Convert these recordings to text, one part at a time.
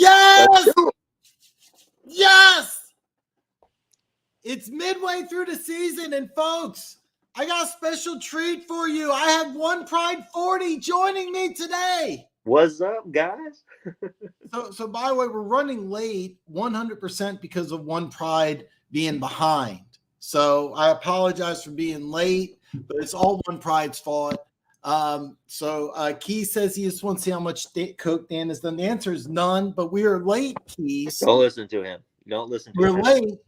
Yes! Yes! It's midway through the season, and folks, I got a special treat for you. I have One Pride 40 joining me today. What's up, guys? So by the way, we're running late 100% because of One Pride being behind. So I apologize for being late, but it's all One Pride's fault. Keys says he just wants to see how much Coke Dan has done. The answer is none, but we are late, Keys. Don't listen to him. Don't listen to him. We're late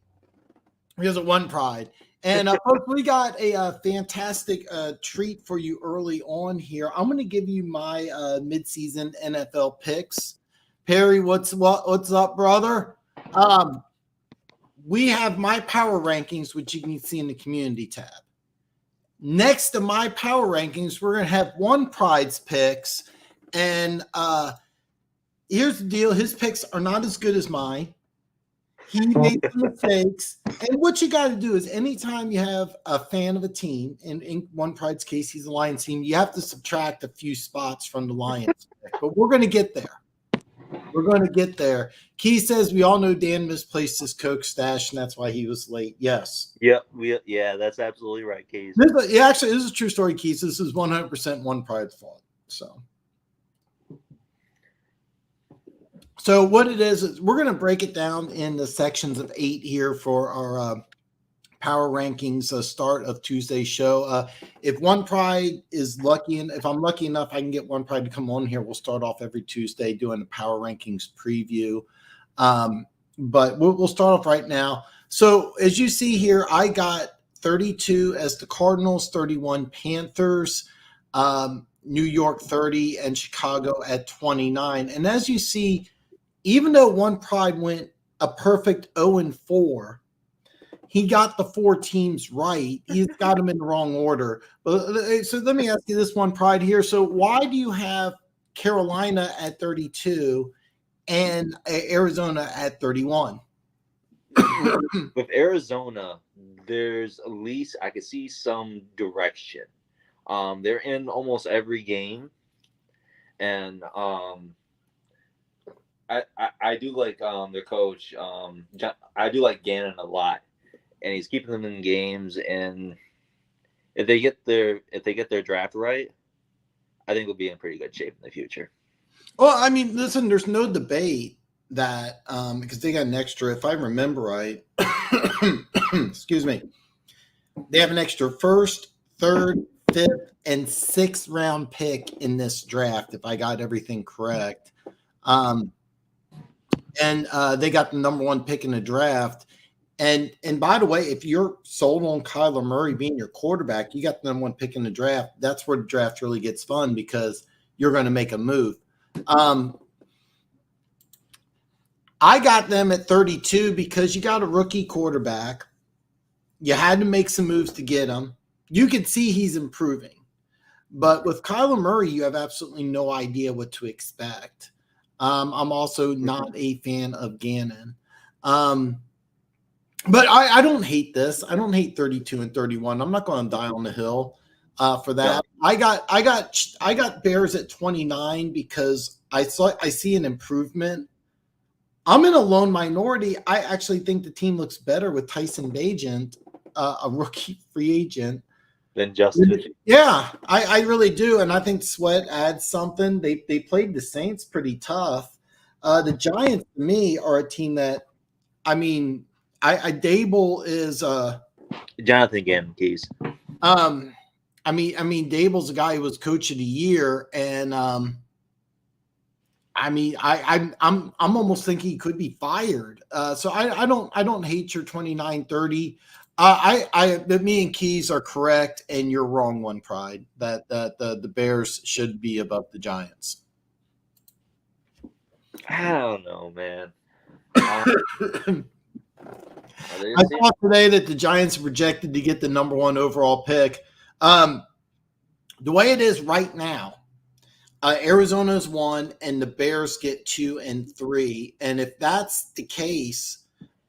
because of One Pride. And folks, we got a fantastic treat for you early on here. I'm going to give you my midseason NFL picks. Perry, what's up, brother? We have my power rankings, which you can see in the community tab. Next to my power rankings, we're going to have One Pride's picks. And here's the deal. His picks are not as good as mine. He made some mistakes. And what you got to do is anytime you have a fan of a team, in One Pride's case, he's a Lions team, you have to subtract a few spots from the Lions pick. But we're going to get there. We're going to get there. Key says we all know Dan misplaced his Coke stash, and that's why he was late. Yes. Yeah, that's absolutely right, Keys. This is a true story, Keys. This is 100% One Pride's fault. So what it is we're going to break it down in the sections of 8 here for our power rankings start of Tuesday's show. If One Pride is lucky, and if I'm lucky enough, I can get One Pride to come on here. We'll start off every Tuesday doing the power rankings preview. But we'll start off right now. So as you see here, I got 32 as the Cardinals, 31 Panthers, New York 30, and Chicago at 29. And as you see, even though One Pride went a perfect 0-4, he got the 4 teams right. He's got them in the wrong order. But so let me ask you this, One Pride here. So why do you have Carolina at 32 and Arizona at 31? With Arizona, there's at least I could see some direction. They're in almost every game, and I do like their coach. I do like Gannon a lot, and he's keeping them in games. And if they get their draft right, I think we'll be in pretty good shape in the future. Well, I mean, listen, there's no debate that because they got an extra, if I remember right, excuse me, they have an extra first, third, fifth, and sixth round pick in this draft, if I got everything correct. And they got the number 1 pick in the draft. And by the way, if you're sold on Kyler Murray being your quarterback, you got the number 1 pick in the draft. That's where the draft really gets fun because you're going to make a move. I got them at 32 because you got a rookie quarterback. You had to make some moves to get him. You can see he's improving. But with Kyler Murray, you have absolutely no idea what to expect. I'm also not a fan of Gannon. But I don't hate this. I don't hate 32 and 31. I'm not going to die on the hill for that. No. I got Bears at 29 because I see an improvement. I'm in a lone minority. I actually think the team looks better with Tyson Bagent, a rookie free agent, than Justin. Yeah, I really do. And I think Sweat adds something. They played the Saints pretty tough. The Giants, to me, are a team that, I mean, Dable is Jonathan Gannon, Keys. I mean, Dable's a guy who was coach of the year, and I'm almost thinking he could be fired. So I don't hate your 29-30. That me and Keys are correct, and you're wrong, One Pride, that the Bears should be above the Giants. I don't know, man. I saw today that the Giants projected to get the number 1 overall pick. The way it is right now, Arizona's 1 and the Bears get 2 and 3. And if that's the case,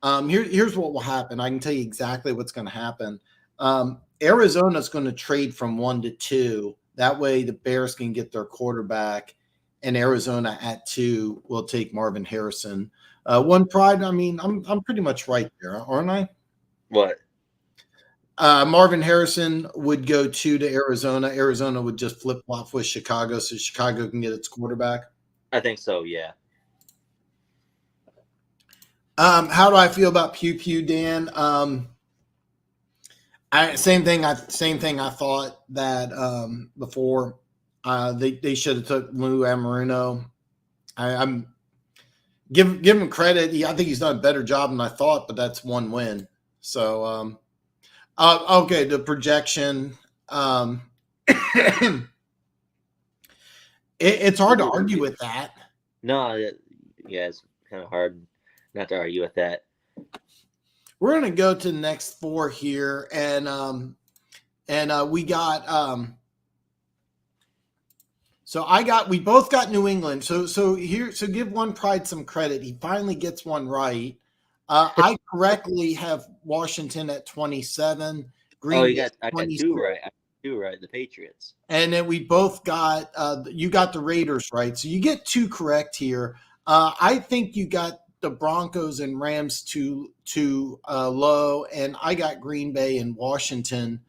here's what will happen. I can tell you exactly what's going to happen. Arizona's going to trade from 1 to 2. That way the Bears can get their quarterback. and Arizona at 2 will take Marvin Harrison. One Pride, I mean, I'm pretty much right there, aren't I? What? Marvin Harrison would go 2 to Arizona. Arizona would just flip flop with Chicago, so Chicago can get its quarterback. I think so. Yeah. How do I feel about Pew Pew, Dan? Same thing. I thought that before. They should have took Lou Amaruno. I'm give him credit. I think he's done a better job than I thought, but that's one win. So okay, the projection. It's hard to argue with that. No, yeah, it's kind of hard not to argue with that. We're going to go to the next 4 here, and we got we both got New England. So give One Pride some credit. He finally gets one right. I correctly have Washington at 27. I got 2 right. The Patriots. And then we both got you got the Raiders right. So you get 2 correct here. I think you got the Broncos and Rams too low, and I got Green Bay and Washington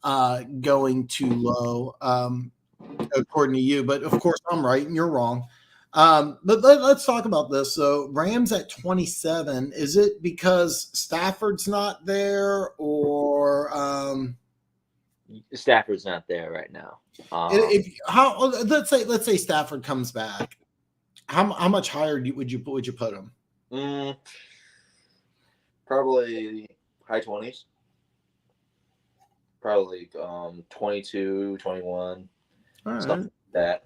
going too low, according to you. But of course, I'm right and you're wrong. But let's talk about this. So Rams at 27. Is it because Stafford's not there, or Stafford's not there right now? Let's say Stafford comes back. How much higher would you put him? Probably high 20s. Probably 22, 21, something like that.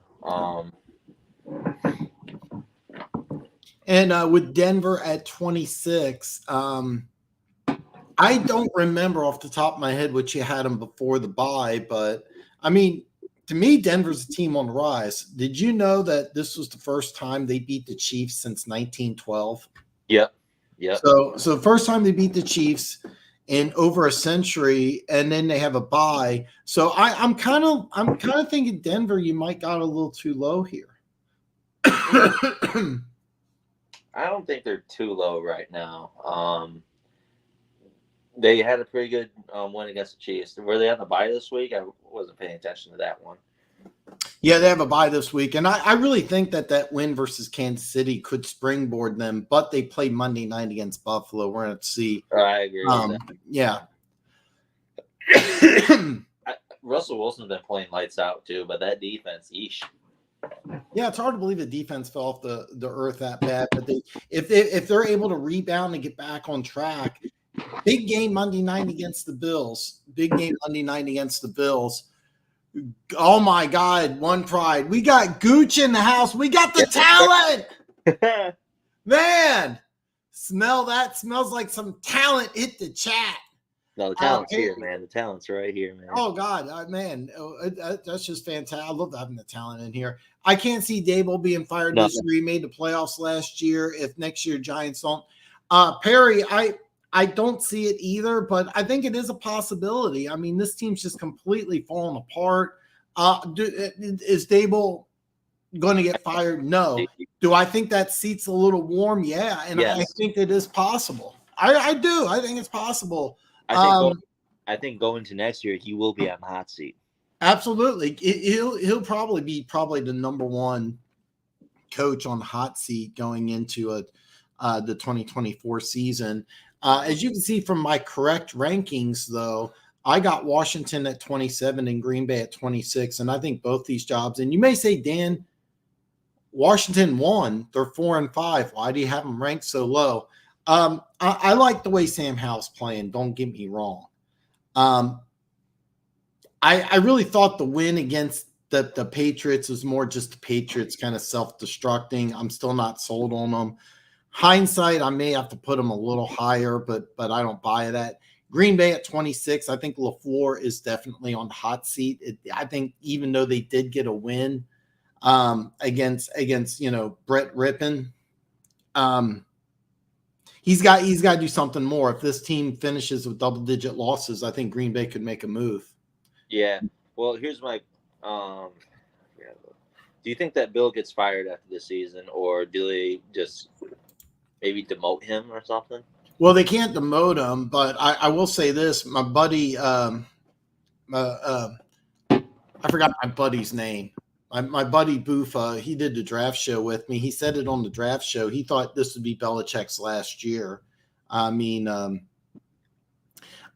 And with Denver at 26, I don't remember off the top of my head what you had him before the bye, but I mean, to me, Denver's a team on the rise. Did you know that this was the first time they beat the Chiefs since 1912? Yep. So the first time they beat the Chiefs in over a century, and then they have a bye. So I'm kind of thinking Denver, you might got a little too low here. I don't think they're too low right now. They had a pretty good win against the Chiefs. Were they on the bye this week? I wasn't paying attention to that one. Yeah, they have a bye this week. And I really think that win versus Kansas City could springboard them, but they play Monday night against Buffalo. We're going to see. I agree with that. Yeah. Russell Wilson's been playing lights out too, but that defense, yeesh. Yeah, it's hard to believe the defense fell off the earth that bad. But if they're able to rebound and get back on track, big game Monday night against the Bills. Oh my God, One Pride. We got Gooch in the house. We got the talent. Man, smell that. Smells like some talent hit the chat. No, the talent's here, man. The talent's right here, man. Oh, God, man. That's just fantastic. I love having the talent in here. I can't see Dable being fired this year. He made the playoffs last year. If next year Giants don't. Perry, I don't see it either, but I think it is a possibility. I mean, this team's just completely falling apart. Is Dable going to get fired? No. Do I think that seat's a little warm? Yeah, and yes. I think it is possible. I do. I think it's possible. I think going to next year, he will be on the hot seat. Absolutely. He'll probably be the number one coach on the hot seat going into the 2024 season. As you can see from my correct rankings, though, I got Washington at 27 and Green Bay at 26, and I think both these jobs. And you may say, Dan, Washington won. They're 4-5. Why do you have them ranked so low? I like the way Sam Howell's playing. Don't get me wrong. I really thought the win against the Patriots was more just the Patriots kind of self-destructing. I'm still not sold on them. Hindsight, I may have to put them a little higher, but I don't buy that. Green Bay at 26, I think LaFleur is definitely on the hot seat. I think even though they did get a win against Brett Rippon, he's got to do something more. If this team finishes with double-digit losses, I think Green Bay could make a move. Yeah. Well, here's my Do you think that Bill gets fired after the season, or do they just maybe demote him or something? Well, they can't demote him, but I will say this: my buddy, I forgot my buddy's name. My buddy Boofa, he did the draft show with me. He said it on the draft show. He thought this would be Belichick's last year. I mean,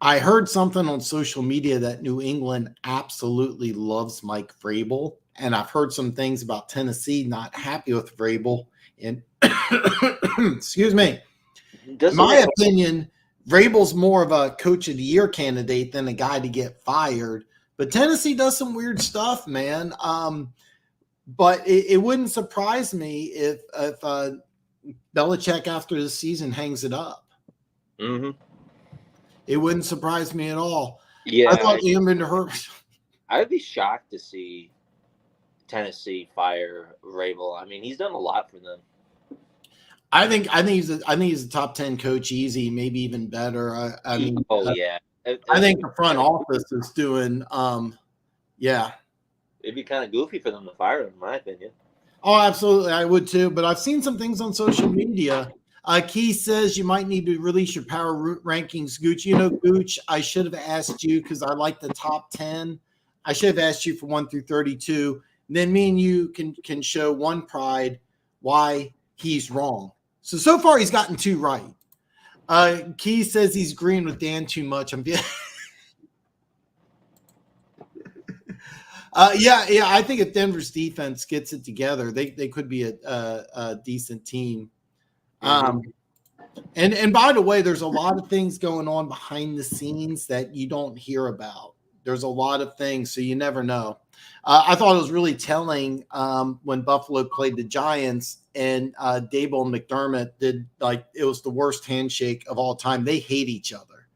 I heard something on social media that New England absolutely loves Mike Vrabel, and I've heard some things about Tennessee not happy with Vrabel. And excuse me, in my opinion, Vrabel's more of a coach of the year candidate than a guy to get fired. But Tennessee does some weird stuff, man. But it wouldn't surprise me if Belichick after the season hangs it up. Mm-hmm. It wouldn't surprise me at all. Yeah, I thought Liam and her. I'd be shocked to see Tennessee fire Vrabel. I mean, he's done a lot for them. I think he's a top 10 coach, easy, maybe even better. I mean, yeah. I think the front office is doing, yeah. It'd be kind of goofy for them to fire him, in my opinion. Oh, absolutely, I would too. But I've seen some things on social media. Keith says you might need to release your power rankings, Gooch. You know, Gooch, I should have asked you because I like the top 10. I should have asked you for 1 through 32. Then me and you can show one pride why he's wrong. So far he's gotten 2 right. Keith says he's agreeing with Dan too much. Yeah. I think if Denver's defense gets it together, they could be a decent team. And by the way, there's a lot of things going on behind the scenes that you don't hear about. There's a lot of things, so you never know. I thought it was really telling when Buffalo played the Giants and Dable and McDermott did, like, it was the worst handshake of all time. They hate each other.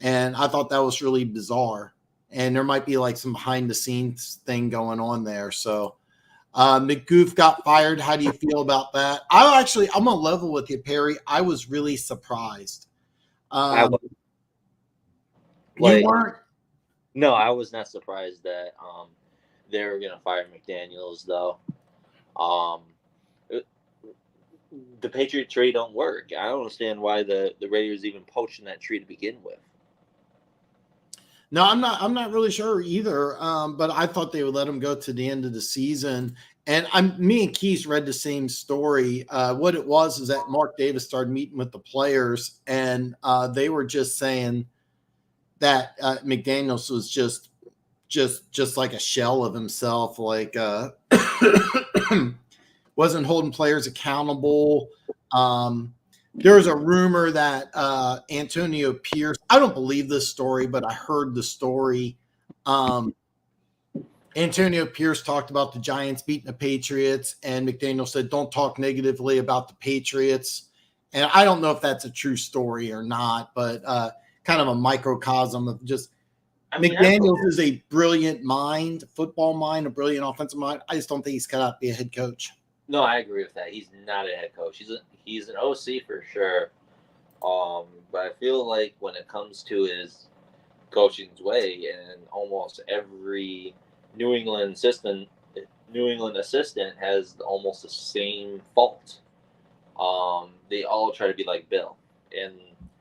And I thought that was really bizarre. And there might be like some behind the scenes thing going on there. So McGoof got fired. How do you feel about that? I'm going to level with you, Perry. I was really surprised. You weren't? No, I was not surprised that they were going to fire McDaniels, though. The Patriot tree don't work. I don't understand why the Raiders even poached that tree to begin with. No, I'm not really sure either. But I thought they would let him go to the end of the season. And me and Keith read the same story. What it was is that Mark Davis started meeting with the players, and they were just saying that McDaniels was just like a shell of himself, like wasn't holding players accountable. There was a rumor that Antonio Pierce, I don't believe this story, but I heard the story. Antonio Pierce talked about the Giants beating the Patriots, and McDaniel said, don't talk negatively about the Patriots. And I don't know if that's a true story or not, but kind of a microcosm of just McDaniels is a brilliant mind, football mind, a brilliant offensive mind. I just don't think he's cut out to be a head coach. No, I agree with that. He's not a head coach. He's an OC for sure. But I feel like when it comes to his coaching's way, and almost every New England assistant has almost the same fault. They all try to be like Bill, and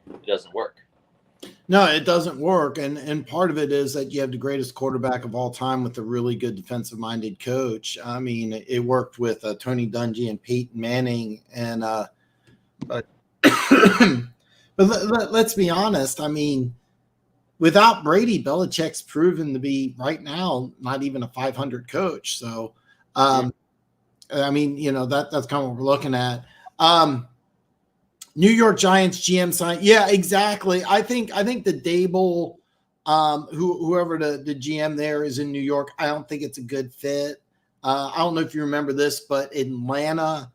it doesn't work. No, it doesn't work. And part of it is that you have the greatest quarterback of all time with a really good defensive-minded coach. I mean, it worked with Tony Dungy and Peyton Manning. And but let's be honest. I mean, without Brady, Belichick's proven to be right now not even a 500 coach. So, I mean, that's kind of what we're looking at. New York Giants GM sign. Yeah, exactly. I think the Dable, whoever the GM there is in New York, I don't think it's a good fit. I don't know if you remember this, but in Atlanta,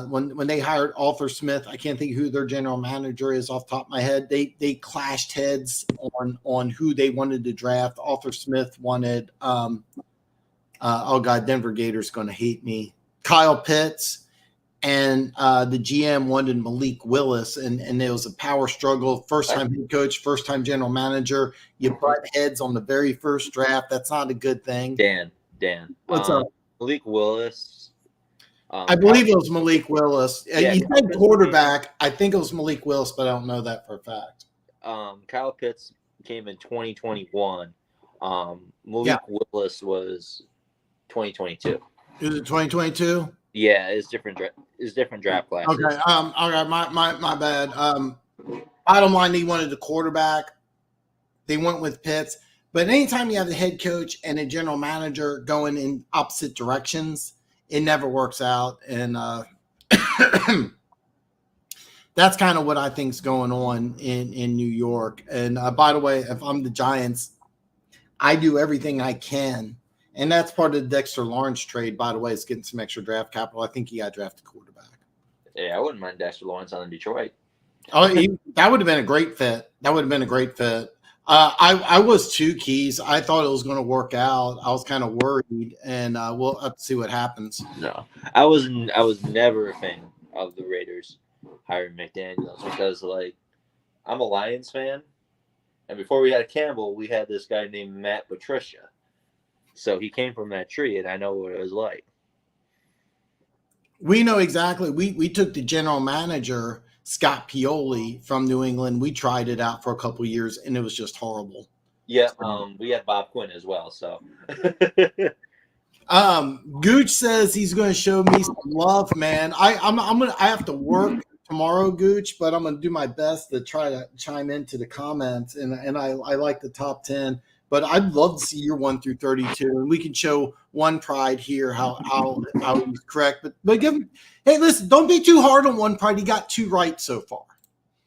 when they hired Arthur Smith, I can't think who their general manager is off the top of my head. They clashed heads on who they wanted to draft. Arthur Smith wanted, Denver Gators going to hate me, Kyle Pitts. And the GM wanted Malik Willis, and there was a power struggle. First-time head coach, first-time general manager. You butt heads on the very first draft. That's not a good thing. Dan, what's up? Malik Willis. I believe it was Malik Willis. Yeah, You said quarterback. I think it was Malik Willis, but I don't know that for a fact. Kyle Pitts came in 2021. Malik Willis was 2022. Is it 2022? Yeah, it's different. It's different draft classes. Okay. All right. My bad. Bottom line, they wanted the quarterback. They went with Pitts. But anytime you have the head coach and a general manager going in opposite directions, it never works out. And that's kind of what I think is going on in New York. And by the way, if I'm the Giants, I do everything I can. And that's part of the Dexter Lawrence trade, by the way, is getting some extra draft capital. I think he got drafted quarterback. Yeah, I wouldn't mind Dexter Lawrence on Detroit. Oh, that would have been a great fit. I was too, Keys. I thought it was going to work out. I was kind of worried, and we'll have to see what happens. No, I was never a fan of the Raiders hiring McDaniels because, like, I'm a Lions fan, and before we had Campbell, we had this guy named Matt Patricia. So he came from that tree, and I know what it was like. We know exactly. We took the general manager, Scott Pioli, from New England. We tried it out for a couple of years, and it was just horrible. Yeah, we had Bob Quinn as well. So, Gooch says he's going to show me some love, man. I have to work tomorrow, Gooch, but I'm going to do my best to try to chime into the comments, and I like the top 10. But I'd love to see your 1 through 32, and we can show One Pride here how he's correct. But give him, hey, listen, don't be too hard on One Pride. He got 2 right so far.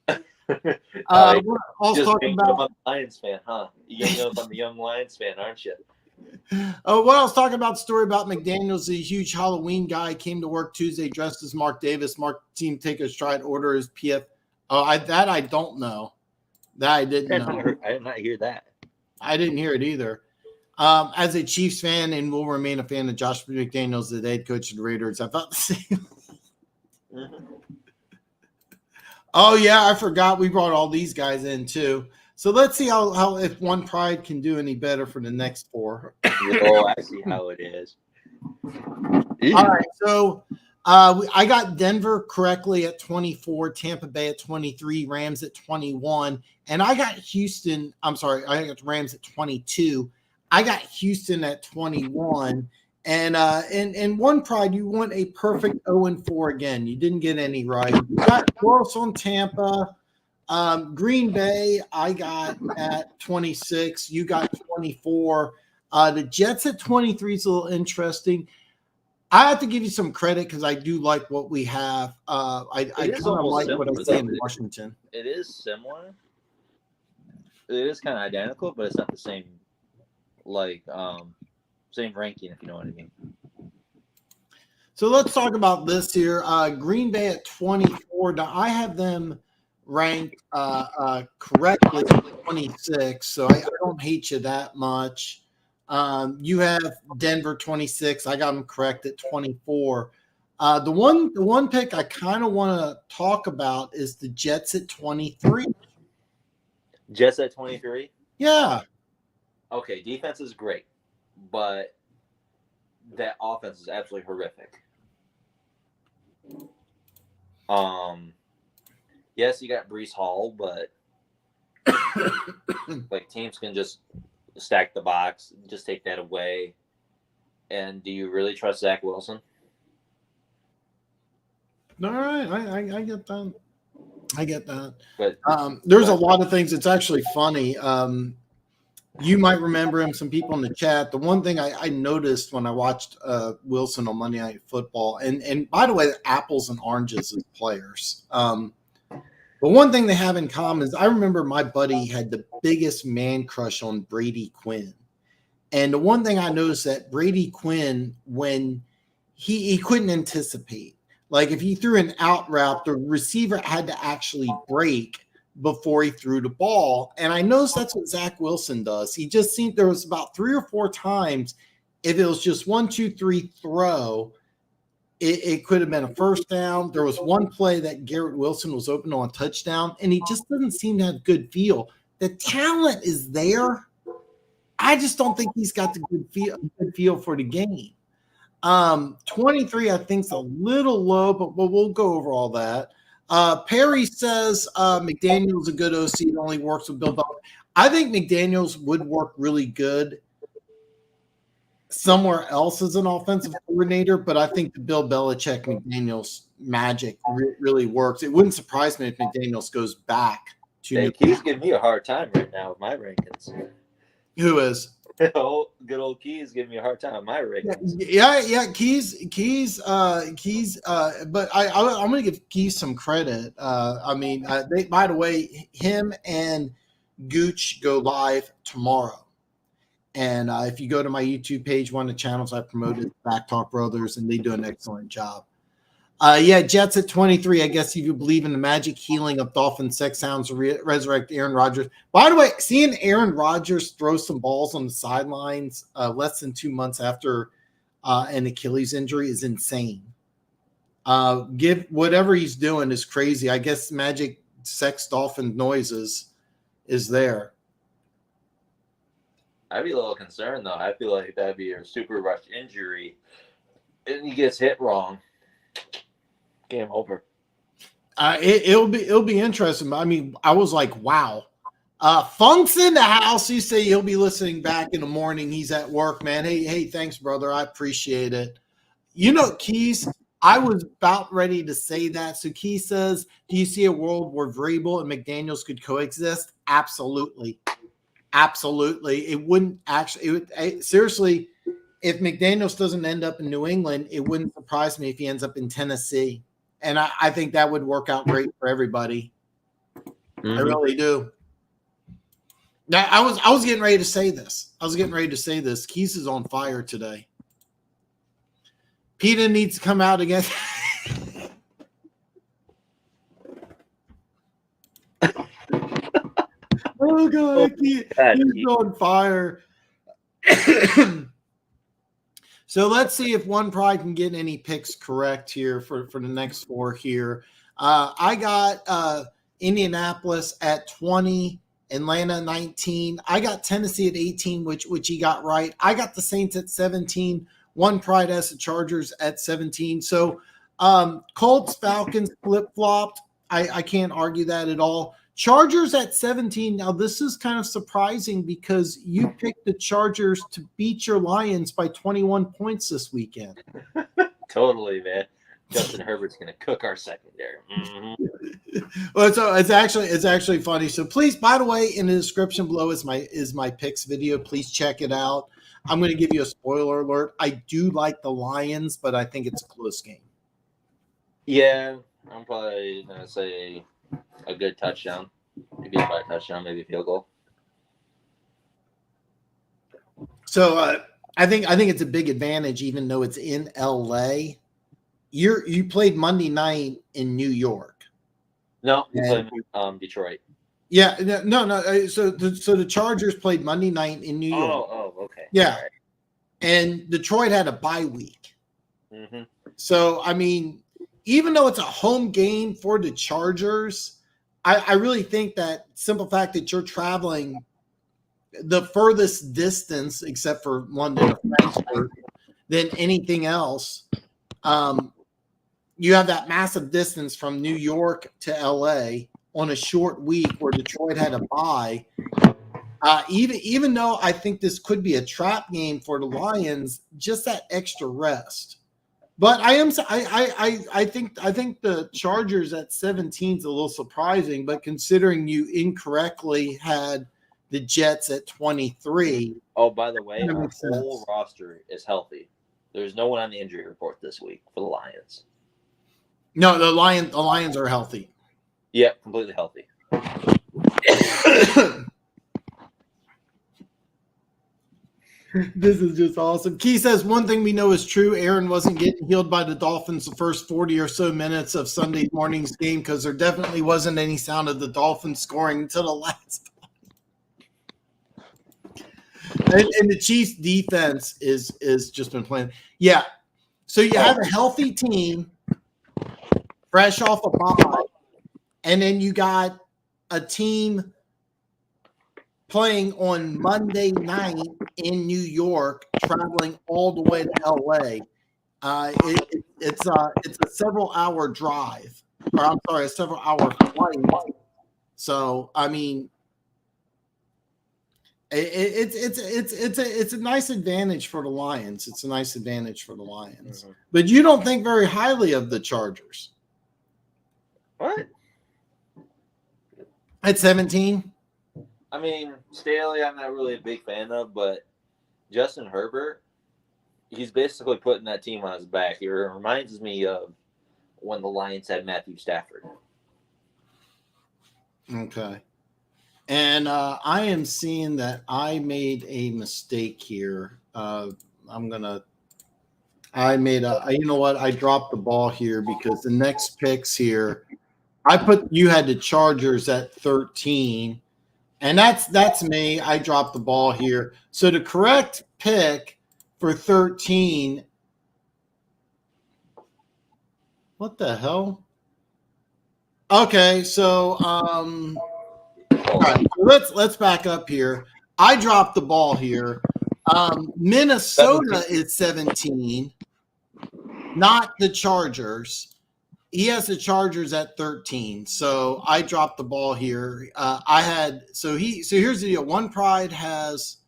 Just talking about I'm a Lions fan, huh? You know I'm a young Lions fan, aren't you? What I was talking about, the story about McDaniels, a huge Halloween guy, came to work Tuesday dressed as Mark Davis. Mark team take a stride, order his PF. Oh, I don't know. That I didn't know. I did not hear that. I didn't hear it either. As a Chiefs fan, and will remain a fan of Josh McDaniels, the head coach of the Raiders, I thought the same. Mm-hmm. Oh, yeah, I forgot we brought all these guys in, too. So let's see how if One Pride can do any better for the next 4. Oh, I see how it is. All right, so I got Denver correctly at 24, Tampa Bay at 23, Rams at 21, and I got Houston. I'm sorry, I got Rams at 22. I got Houston at 21, and One Pride, you want a perfect 0-4 again. You didn't get any right. You got close on Tampa. Green Bay, I got at 26. You got 24. The Jets at 23 is a little interesting. I have to give you some credit because I do like what we have. I kind of like what I see in Washington. It is similar. It is kind of identical, but it's not the same, same ranking, if you know what I mean. So let's talk about this here. Green Bay at 24. Now, I have them ranked correctly at 26, so I don't hate you that much. You have Denver 26. I got them correct at 24. The one pick I kind of want to talk about is the Jets at 23. Jets at 23? Yeah. Okay, defense is great, but that offense is absolutely horrific. Yes, you got Breece Hall, but teams can just stack the box, just take that away. And do you really trust Zach Wilson? All right, I get that. I get that. But there's a lot of things. It's actually funny. You might remember him. Some people in the chat. The one thing I noticed when I watched Wilson on Monday Night Football, and by the way, apples and oranges as players. But one thing they have in common is I remember my buddy had the biggest man crush on Brady Quinn. And the one thing I noticed that Brady Quinn, when he couldn't anticipate, like if he threw an out route, the receiver had to actually break before he threw the ball. And I noticed that's what Zach Wilson does. He just seemed there was about 3 or 4 times, if it was just 1, 2, 3 throw, it could have been a first down. There was one play that Garrett Wilson was open on a touchdown, and he just doesn't seem to have good feel. The talent is there. I just don't think he's got the good feel for the game. 23, I think, is a little low, but we'll go over all that. Perry says McDaniel's a good OC. It only works with Bill Belichick. I think McDaniel's would work really good somewhere else as an offensive coordinator, but I think the Bill Belichick McDaniel's magic really works. It wouldn't surprise me if McDaniel's goes back to. He's giving me a hard time right now with my rankings. Who is? Good old Keys giving me a hard time with my rankings. Yeah. Keys. But I'm going to give Keys some credit. By the way, him and Gooch go live tomorrow. And if you go to my YouTube page, one of the channels I promoted, Back Talk Brothers, and they do an excellent job. Jets at 23. I guess if you believe in the magic healing of Dolphin sex sounds, resurrect Aaron Rodgers. By the way, seeing Aaron Rodgers throw some balls on the sidelines less than 2 months after an Achilles injury is insane. Give whatever he's doing is crazy. I guess magic sex dolphin noises is there. I'd be a little concerned though. I feel like that'd be a super rush injury, and he gets hit wrong. Game over. It'll be interesting. I mean, I was like, wow. Funk's in the house. He say he'll be listening back in the morning. He's at work, man. Hey, thanks, brother. I appreciate it. You know, Keys, I was about ready to say that. So Keys says, do you see a world where Vrabel and McDaniels could coexist? Absolutely. It wouldn't actually seriously, if McDaniels doesn't end up in New England, it wouldn't surprise me if he ends up in Tennessee. And I think that would work out great for everybody. Mm-hmm. I really do. Now, I was getting ready to say this. Keys is on fire today. Peter needs to come out again. Oh, God. He's on fire. So let's see if One Pride can get any picks correct here for the next four here. I got Indianapolis at 20, Atlanta 19. I got Tennessee at 18, which he got right. I got the Saints at 17. One Pride has the Chargers at 17. So Colts, Falcons flip-flopped. I can't argue that at all. Chargers at 17. Now, this is kind of surprising because you picked the Chargers to beat your Lions by 21 points this weekend. Totally, man. Justin Herbert's going to cook our secondary. Mm-hmm. Well, so it's actually funny. So please, by the way, in the description below is my picks video. Please check it out. I'm going to give you a spoiler alert. I do like the Lions, but I think it's a close game. Yeah, I'm probably going to say a good touchdown. Maybe by a touchdown, maybe a field goal. So I think it's a big advantage, even though it's in LA. You played Monday night in New York. No, you played Detroit. Yeah, no. So the Chargers played Monday night in New York. Oh, okay. Yeah, right. And Detroit had a bye week. Mm-hmm. So I mean, even though it's a home game for the Chargers, I really think that simple fact that you're traveling the furthest distance, except for London or Frankfurt, than anything else, you have that massive distance from New York to LA on a short week where Detroit had a bye. Even though I think this could be a trap game for the Lions, just that extra rest. But I think the Chargers at 17 is a little surprising, but considering you incorrectly had the Jets at 23. Oh, by the way, our whole roster is healthy. There's no one on the injury report this week for the Lions. No, the Lions are healthy. Yeah, completely healthy. This is just awesome. Key says one thing we know is true. Aaron wasn't getting healed by the Dolphins the first 40 or so minutes of Sunday morning's game because there definitely wasn't any sound of the Dolphins scoring until the last time. And the Chiefs defense is just been playing. Yeah. So you have a healthy team fresh off a bye, and then you got a team playing on Monday night in New York, traveling all the way to LA. It's a several hour drive, or I'm sorry, a several hour flight. So I mean, it's a nice advantage for the Lions. It's a nice advantage for the Lions. Mm-hmm. But you don't think very highly of the Chargers. What? At 17? I mean, Staley, I'm not really a big fan of, but Justin Herbert, he's basically putting that team on his back. It reminds me of when the Lions had Matthew Stafford. Okay. And I am seeing that I made a mistake here. I dropped the ball here because the next picks here, you had the Chargers at 13, and that's me. I dropped the ball here. So the correct pick for 13, what the hell? Okay, so all right, so let's back up here. I dropped the ball here. Minnesota is 17, not the Chargers. He has the Chargers at 13, so I dropped the ball here. Here's the deal. One Pride has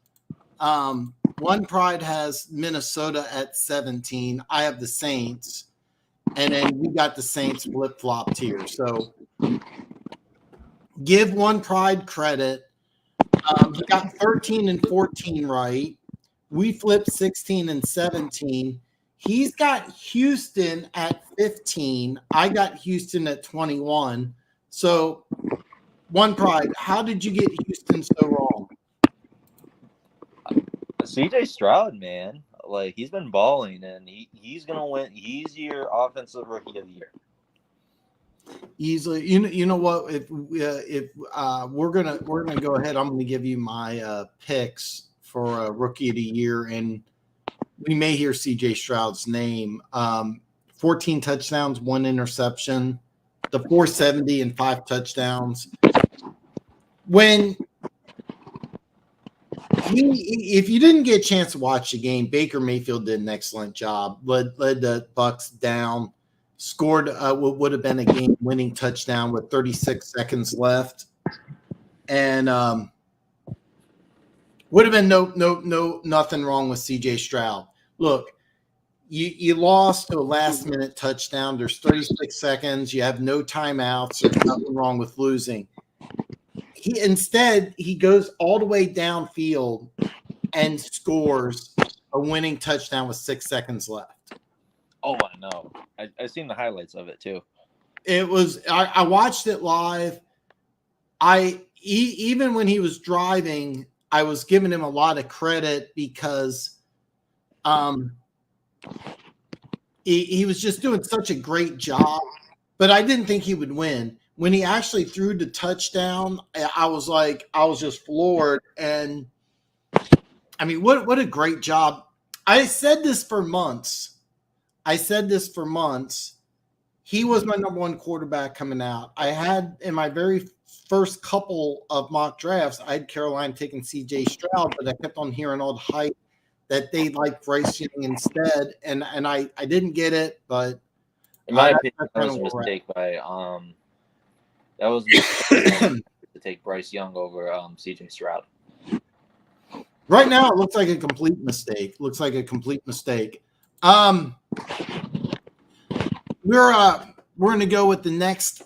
Minnesota at 17. I have the Saints, and then we got the Saints flip flopped here. So give One Pride credit. He got 13 and 14 right. We flipped 16 and 17. He's got Houston at 15. I got Houston at 21. So, One Pride, how did you get Houston so wrong? CJ Stroud, man. Like, he's been balling, and he's going to win. He's your offensive rookie of the year. Easily. You know what? If we're gonna go ahead, I'm gonna give you my picks for rookie of the year, and we may hear CJ Stroud's name. 14 touchdowns, 1 interception, the 470 and 5 touchdowns. If you didn't get a chance to watch the game, Baker Mayfield did an excellent job. Led the Bucs down. Scored what would have been a game-winning touchdown with 36 seconds left, and would have been nothing wrong with CJ Stroud. Look, you lost to a last-minute touchdown. There's 36 seconds. You have no timeouts. There's nothing wrong with losing. He goes all the way downfield and scores a winning touchdown with 6 seconds left. Oh, I know. I've seen the highlights of it too. It was. I watched it live. Even when he was driving, I was giving him a lot of credit because, he was just doing such a great job. But I didn't think he would win. When he actually threw the touchdown, I was just floored. And I mean, what a great job! I said this for months. He was my number one quarterback coming out. I had in my very first couple of mock drafts, I had Carolina taking CJ Stroud, but I kept on hearing all the hype that they liked Bryce Young instead, and I didn't get it. But in my opinion, that was a mistake to take Bryce Young over CJ Stroud. Right now, it looks like a complete mistake. We're going to go with the next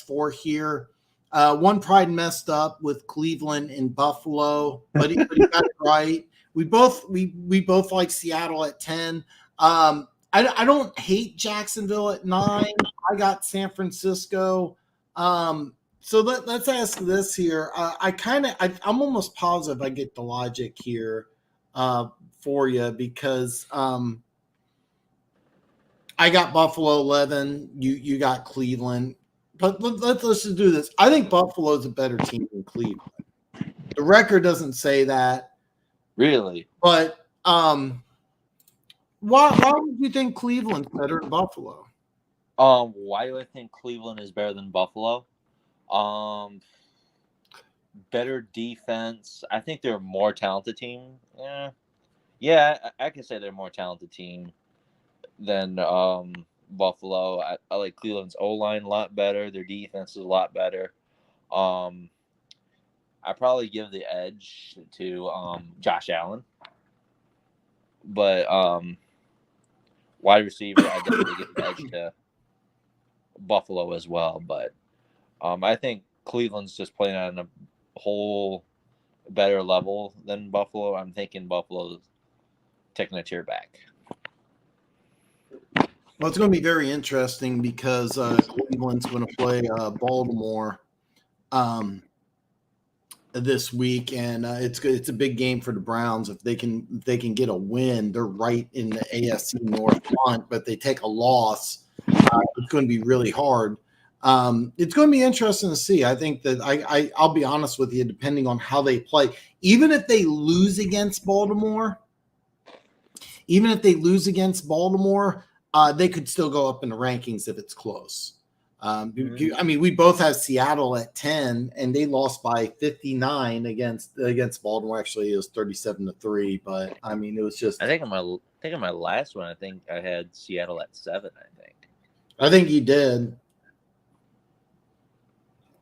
4 here. One Pride messed up with Cleveland and Buffalo, but he got it right. We both like Seattle at 10. I don't hate Jacksonville at 9. I got San Francisco. So let's ask this here. I'm almost positive I get the logic here for you because I got Buffalo 11. You got Cleveland. But let's just do this. I think Buffalo's a better team than Cleveland. The record doesn't say that. Really? But why would you think Cleveland's better than Buffalo? Why do I think Cleveland is better than Buffalo? Better defense. I think they're a more talented team. Yeah, I can say they're a more talented team than Buffalo. I like Cleveland's O-line a lot better. Their defense is a lot better. I probably give the edge to Josh Allen, but wide receiver, I definitely give the edge to Buffalo as well. But I think Cleveland's just playing on a whole better level than Buffalo. I'm thinking Buffalo's taking a tier back. Well, it's going to be very interesting because Cleveland's going to play Baltimore this week, and it's a big game for the Browns. If they can get a win, they're right in the AFC North front. But if they take a loss, it's going to be really hard. It's going to be interesting to see. I think that I'll be honest with you, depending on how they play, even if they lose against Baltimore, they could still go up in the rankings if it's close. I mean, we both have Seattle at 10, and they lost by 59 against Baltimore. Actually, it was 37-3, but I mean, it was just. I think in my last one, I think I had Seattle at 7. I think you did.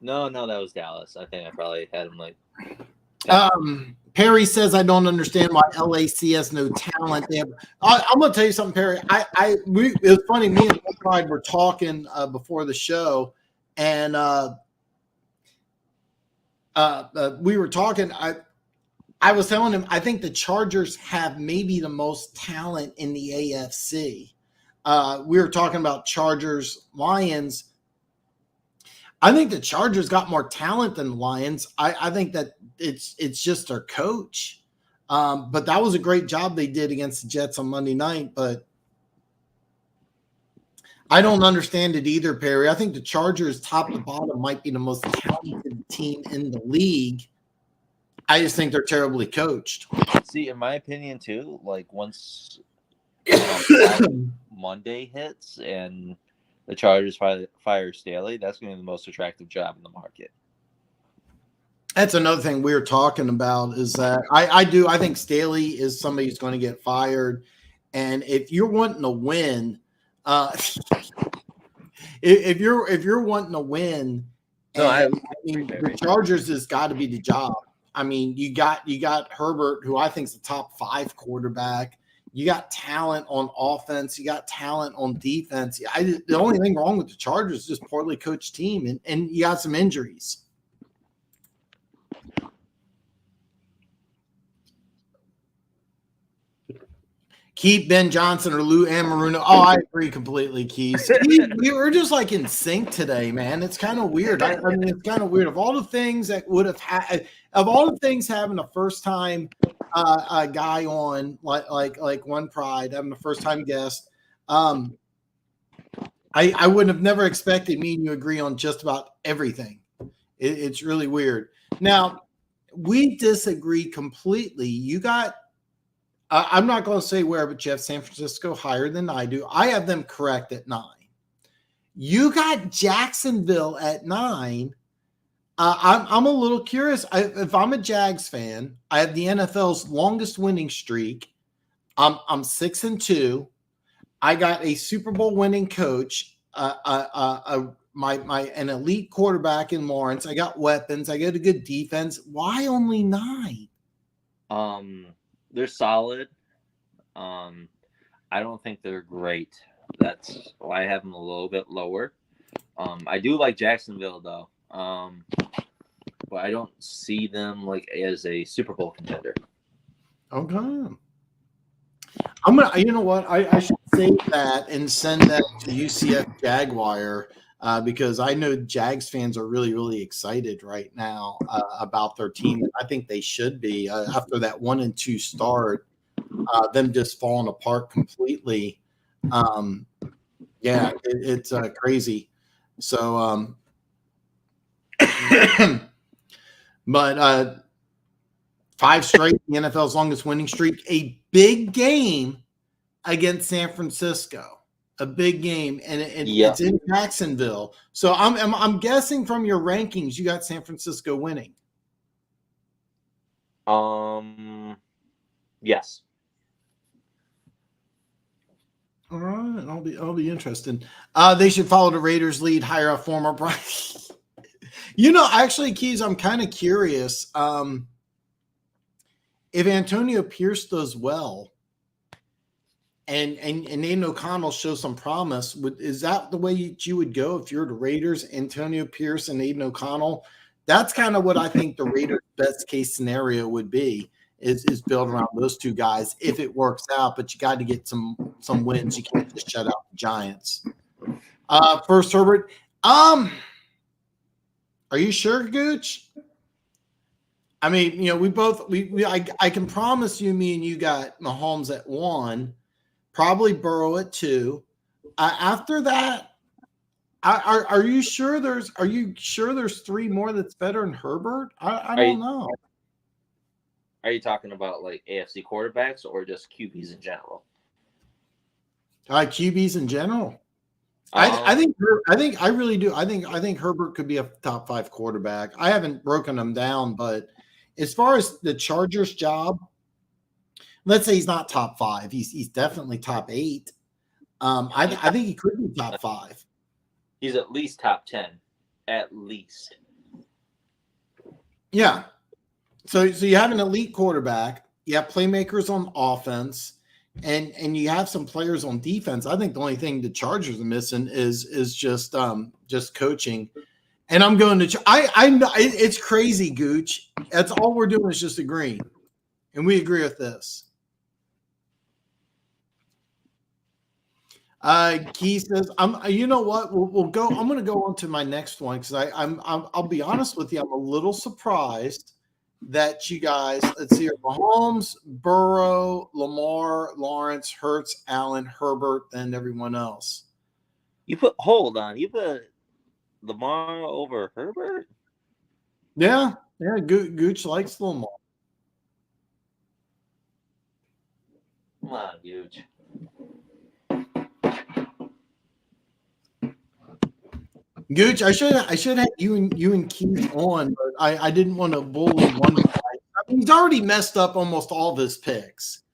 No, that was Dallas. I think I probably had them like. Perry says, I don't understand why LAC has no talent. I'm going to tell you something, Perry. It was funny. Me and Pride were talking before the show, and we were talking. I was telling him I think the Chargers have maybe the most talent in the AFC. We were talking about Chargers, Lions. I think the Chargers got more talent than the Lions. I think that it's just their coach. But that was a great job they did against the Jets on Monday night. But I don't understand it either, Perry. I think the Chargers, top to bottom, might be the most talented team in the league. I just think they're terribly coached. See, in my opinion, too, like once Monday hits and the Chargers fire Staley, that's going to be the most attractive job in the market. That's another thing we were talking about is that I think Staley is somebody who's going to get fired. And if you're wanting to win, if you're wanting to win, the Chargers has got to be the job. I mean, you got Herbert, who I think is the top 5 quarterback. You got talent on offense. You got talent on defense. The only thing wrong with the Chargers is just poorly coached team, and you got some injuries. Keep Ben Johnson or Lou Amaruno. Oh, I agree completely, Keys. We were just like in sync today, man. It's kind of weird. I mean, it's kind of weird. Of all the things that would have had, of all the things having a first time a guy on like One Pride, having a first time guest, I would have never expected me and you agree on just about everything. It's really weird. Now, we disagree completely. You got. I'm not going to say where, but you have San Francisco higher than I do. I have them correct at 9. You got Jacksonville at 9. I'm a little curious. If I'm a Jags fan, I have the NFL's longest winning streak. I'm 6-2. I got a Super Bowl winning coach. An elite quarterback in Lawrence. I got weapons. I got a good defense. Why only 9? They're solid. I don't think they're great. That's why I have them a little bit lower. I do like Jacksonville though. But I don't see them like as a Super Bowl contender. Okay. I'm gonna. You know what? I should save that and send that to UCF Jaguar because I know Jags fans are really, really excited right now about their team. I think they should be after that 1-2 start. Them just falling apart completely. Yeah, it's crazy. So, but 5 straight, the NFL's longest winning streak. A big game against San Francisco. A big game, and it's in Jacksonville. So I'm guessing from your rankings, you got San Francisco winning. Yes. All right, I'll be interested. They should follow the Raiders' lead, hire a former Brian. Actually, Keys, I'm kind of curious. If Antonio Pierce does well, and Aiden O'Connell shows some promise, is that the way you would go if you're the Raiders? Antonio Pierce and Aiden O'Connell. That's kind of what I think the Raiders' best case scenario would be. Is build around those two guys if it works out, but you got to get some wins. You can't just shut out the Giants. First, Herbert. Are you sure, Gooch? I mean, I can promise you, me and you got Mahomes at 1, probably Burrow at 2. After that, are you sure there's 3 more that's better than Herbert? I don't know. Are you talking about like AFC quarterbacks or just QBs in general? QBs in general. I really do. I think Herbert could be a top 5 quarterback. I haven't broken them down, but as far as the Chargers job, let's say he's not top 5. He's definitely top 8. I think he could be top 5. He's at least top 10, at least. Yeah. So you have an elite quarterback, you have playmakers on offense, and you have some players on defense. I think the only thing the Chargers are missing is just coaching. And I'm going to it's crazy, Gooch. That's all we're doing is just agreeing, and we agree with this. Key says, you know what? We'll go. I'm going to go on to my next one because I'll be honest with you. I'm a little surprised that you guys, let's see here, Mahomes, Burrow, Lamar, Lawrence, Hurts, Allen, Herbert, and everyone else. Hold on. You put Lamar over Herbert? Yeah. Gooch likes Lamar. Come on, Gooch. Gooch, I should have you and Keith on, but I didn't want to bully one guy. I mean, he's already messed up almost all of his picks.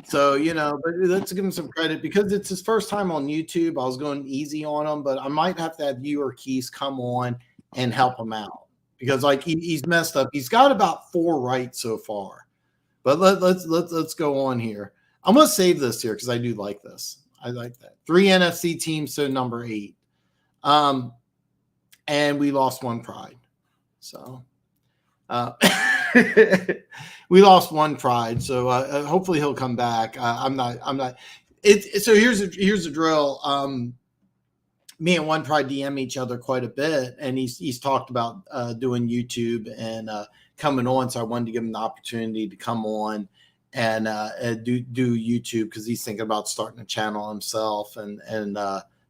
So, but let's give him some credit because it's his first time on YouTube. I was going easy on him, but I might have to have you or Keith come on and help him out because he's messed up. He's got about 4 right so far. But let's go on here. I'm going to save this here because I do like this. I like that. 3 NFC teams to number 8. And we lost one pride. So, we lost one pride. So, hopefully he'll come back. I'm not, so here's the drill. Me and one pride DM each other quite a bit, and he's talked about, doing YouTube and, coming on. So I wanted to give him the opportunity to come on and do YouTube because he's thinking about starting a channel himself. And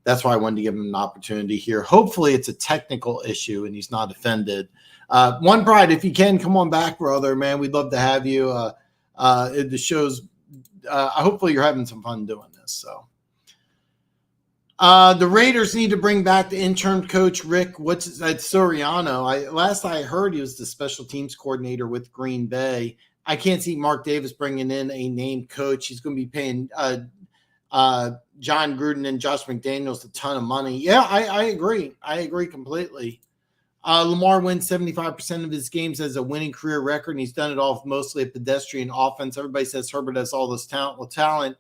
that's why I wanted to give him an opportunity here. Hopefully it's a technical issue and he's not offended. One Pride, if you can, come on back, brother, man. We'd love to have you. The show's hopefully you're having some fun doing this. So the Raiders need to bring back the intern coach, Rick. What's that? Soriano. Last I heard, he was the special teams coordinator with Green Bay. I can't see Mark Davis bringing in a named coach. He's going to be paying John Gruden and Josh McDaniels a ton of money. Yeah, I agree. I agree completely. Lamar wins 75% of his games as a winning career record, and he's done it all mostly a pedestrian offense. Everybody says Herbert has all this talent. Well, talent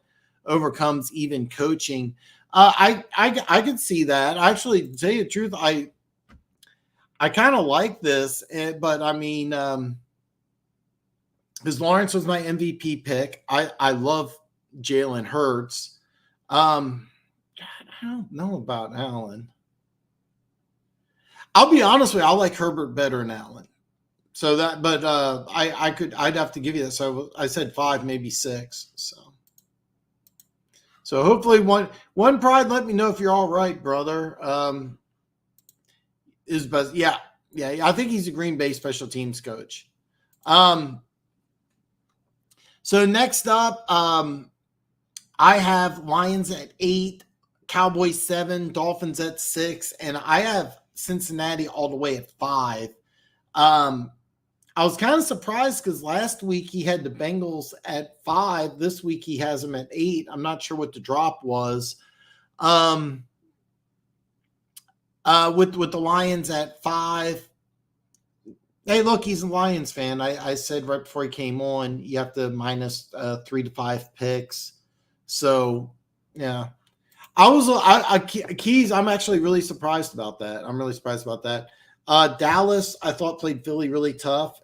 overcomes even coaching. I could see that. Actually, to tell you the truth, I kind of like this, but I mean, because Lawrence was my MVP pick. I love Jalen Hurts. God, I don't know about Allen. I'll be honest with you. I like Herbert better than Allen. So that, but I'd have to give you that. So I said 5, maybe 6. So hopefully one Pride, let me know if you're all right, brother. But yeah. I think he's a Green Bay special teams coach. So next up, I have Lions at 8, Cowboys 7, Dolphins at 6, and I have Cincinnati all the way at 5. I I was kind of surprised because last week he had the Bengals at 5. This week he has them at 8. I'm not sure what the drop was. With the Lions at 5. Hey, look, he's a Lions fan. I said right before he came on, you have to minus 3 to 5 picks. So, yeah. Keys, I'm actually really surprised about that. I'm really surprised about that. Dallas, I thought played Philly really tough.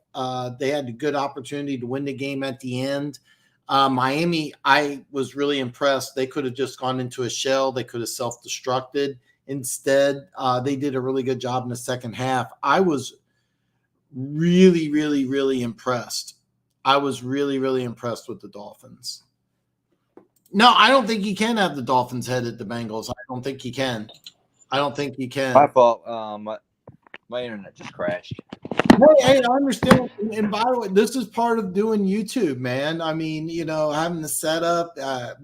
They had a good opportunity to win the game at the end. Miami, I was really impressed. They could have just gone into a shell. They could have self-destructed. Instead, they did a really good job in the second half. I was really, really, really impressed. I was really, really impressed with the Dolphins. No, I don't think you can have the Dolphins head at the Bengals. I don't think you can. My fault. My internet just crashed. Hey, I understand. And by the way, this is part of doing YouTube, man. I mean, having the setup,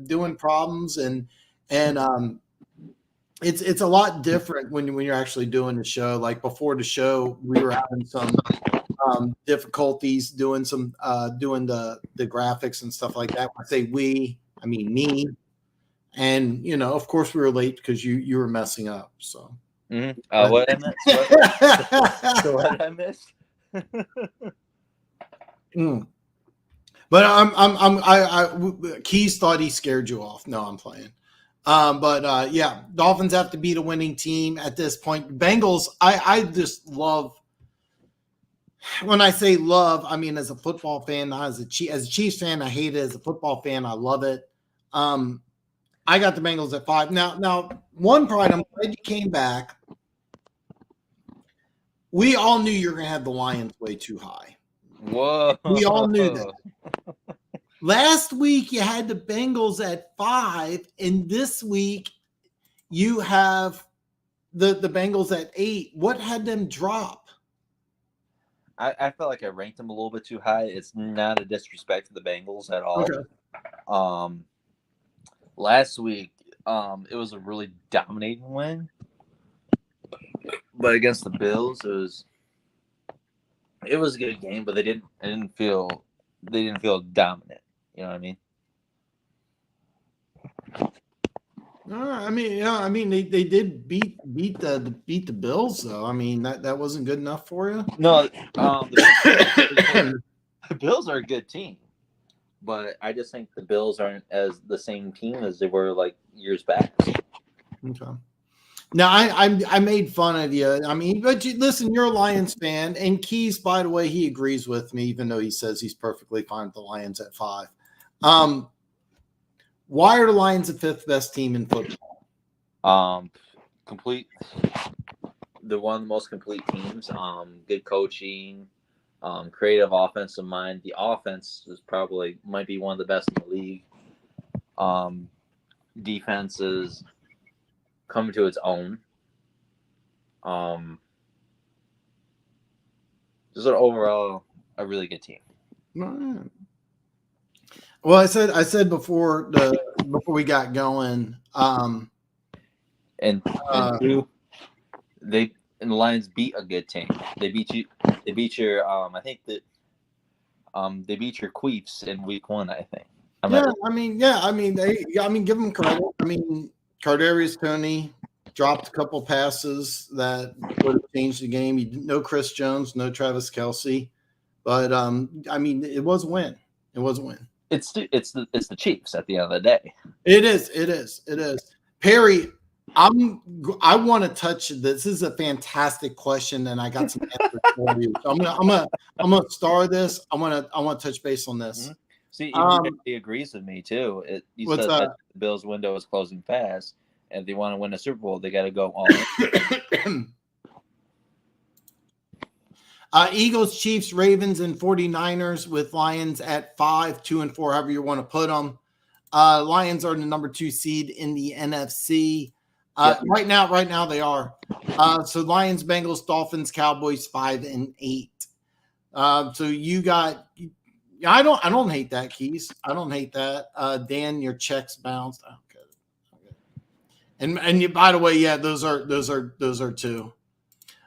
doing problems, and it's a lot different when you're actually doing the show. Like before the show, we were having some difficulties doing the graphics and stuff like that. When I say we, I mean me. And of course, we were late because you were messing up. So. Mm-hmm. What I missed? What I missed? But Keys thought he scared you off. No, I'm playing. Yeah, Dolphins have to beat a winning team at this point. Bengals, I just love. When I say love, I mean as a football fan, not as a Chiefs fan, I hate it. As a football fan, I love it. I got the Bengals at 5. Now, one pride, I'm glad you came back. We all knew you were going to have the Lions way too high. Whoa. We all knew that. Last week, you had the Bengals at 5, and this week, you have the Bengals at 8. What had them drop? I felt like I ranked them a little bit too high. It's not a disrespect to the Bengals at all. Okay. Last week, it was a really dominating win. But against the Bills, it was a good game, but they didn't feel dominant. You know what I mean? I mean, they did beat the Bills, though. I mean, that wasn't good enough for you. No, the Bills are a good team, but I just think the Bills aren't as the same team as they were like years back. Okay. Now, I made fun of you. I mean, but listen, you're a Lions fan, and Keys, by the way, he agrees with me, even though he says he's perfectly fine with the Lions at 5. Why are the Lions the 5th best team in football? Complete. They're one of the most complete teams. Good coaching, creative offensive mind. The offense might be one of the best in the league. Defenses coming to its own. Just overall a really good team. Right. Well, I said before we got going, and the Lions beat a good team. They beat you. They beat your. I think that. They beat your Queefs in week 1. I think. Give them credit. I mean, Kadarius Toney dropped a couple passes that would have changed the game. No Chris Jones, no Travis Kelce, but it was a win. It was a win. It's the Chiefs at the end of the day. It is. Perry, I want to touch this. This is a fantastic question, and I got some answers for you. So I'm gonna star this. I want to touch base on this. Mm-hmm. See, even he agrees with me too. You said that the Bills' window is closing fast, and if they want to win a Super Bowl, they got to go all in. Eagles, Chiefs, Ravens, and 49ers with Lions at 5, 2, and 4, however you want to put them. Lions are the number 2 seed in the NFC. Right now they are. So Lions, Bengals, Dolphins, Cowboys, 5 and 8. So you got. I don't hate that, Keys. I don't hate that. Dan, your checks bounced. Okay. And by the way, yeah, those are 2.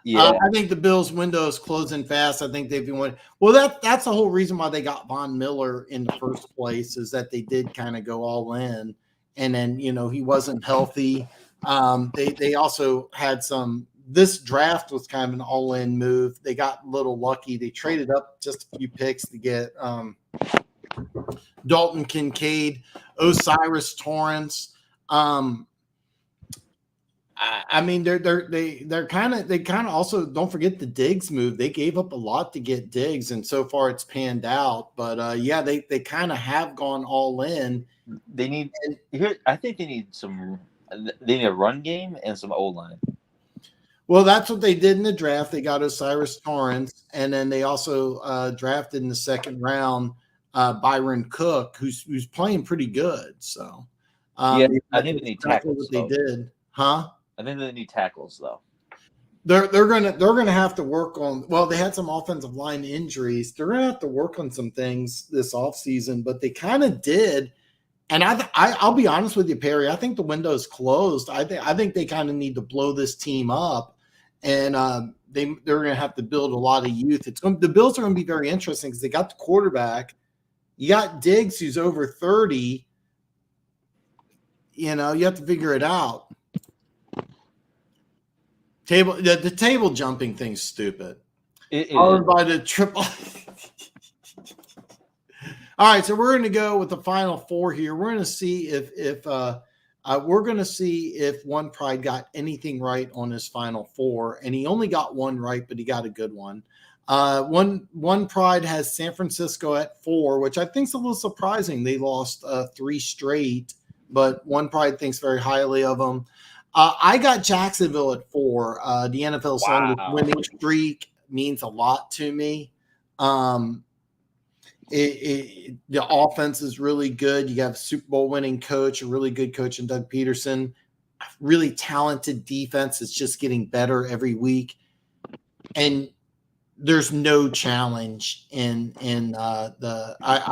Yeah. I think the Bills' window is closing fast. I think they've been winning. Well, that's the whole reason why they got Von Miller in the first place, is that they did kind of go all in, and then he wasn't healthy. They also had some. This draft was kind of an all-in move. They got a little lucky. They traded up just a few picks to get Dalton Kincaid, Osiris Torrance. I mean, they're kind of also, don't forget the Diggs move. They gave up a lot to get Diggs, and so far it's panned out. But yeah, they kind of have gone all in. They need here. I think they need some. They need a run game and some O line. Well, that's what they did in the draft. They got Osiris Torrance, and then they also drafted in the second round Byron Cook, who's playing pretty good. So yeah, I think they need exactly tackles. What they did, huh? I think they need tackles though. They're gonna have to work on. Well, they had some offensive line injuries. They're gonna have to work on some things this offseason, but they kind of did. And I'll be honest with you, Perry. I think the window is closed. I think they kind of need to blow this team up, and they're going to have to build a lot of youth. The Bills are going to be very interesting because they got the quarterback. You got Diggs, who's over 30. You have to figure it out. The table jumping thing's stupid. Followed by the triple. All right, so we're going to go with the final four here. We're going to see if One Pride got anything right on his final four, and he only got one right, but he got a good one. One Pride has San Francisco at 4, which I think is a little surprising. They lost 3 straight, but One Pride thinks very highly of them. I got Jacksonville at 4. The NFL's winning streak means a lot to me. The offense is really good. You have a Super Bowl winning coach, a really good coach in Doug Peterson, really talented defense. It's just getting better every week. And there's no challenge in I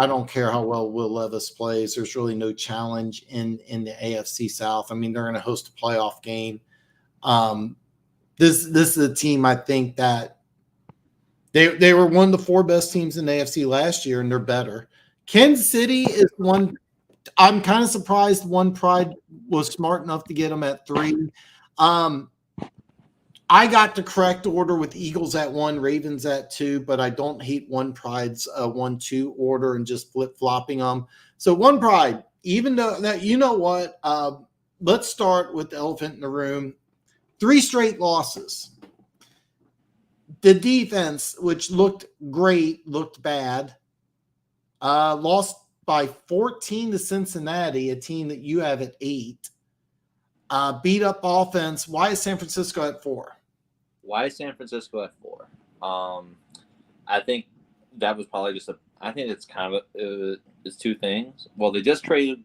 don't care how well Will Levis plays. There's really no challenge in the AFC South. I mean, they're going to host a playoff game. This is a team, I think, that They were one of the 4 best teams in the AFC last year, and they're better. Kansas City is one. I'm kind of surprised One Pride was smart enough to get them at 3. I got the correct order with Eagles at 1, Ravens at 2, but I don't hate One Pride's 1-2 order and just flip-flopping them. So One Pride, even though that, what? Let's start with the elephant in the room. 3 straight losses. The defense, which looked great, looked bad. Lost by 14 to Cincinnati, a team that you have at 8. Beat up offense. Why is San Francisco at 4? Why is San Francisco at 4? I think that was probably I think it's kind of it's 2 things. Well, they just traded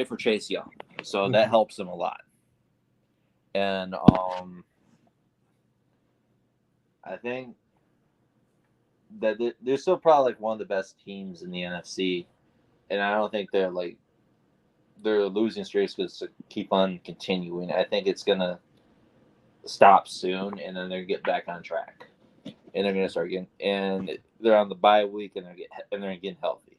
for Chase Young, so that helps them a lot. And I think that they're still probably one of the best teams in the NFC, and I don't think their losing streaks going to keep on continuing. I think it's going to stop soon, and then they're going to get back on track, and they're going to start getting. And they're on the bye week, and they're getting healthy.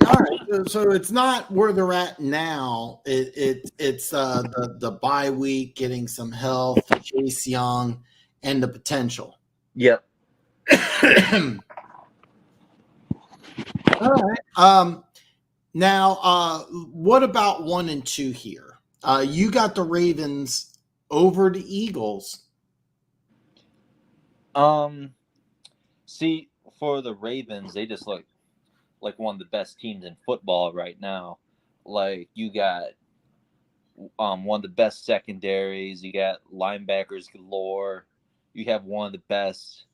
All right, so it's not where they're at now. It's the bye week, getting some health, Chase Young, and the potential. Yep. All right. Now, what about 1 and 2 here? You got the Ravens over the Eagles. See, for the Ravens, they just look like one of the best teams in football right now. Like, you got one of the best secondaries. You got linebackers galore. You have one of the best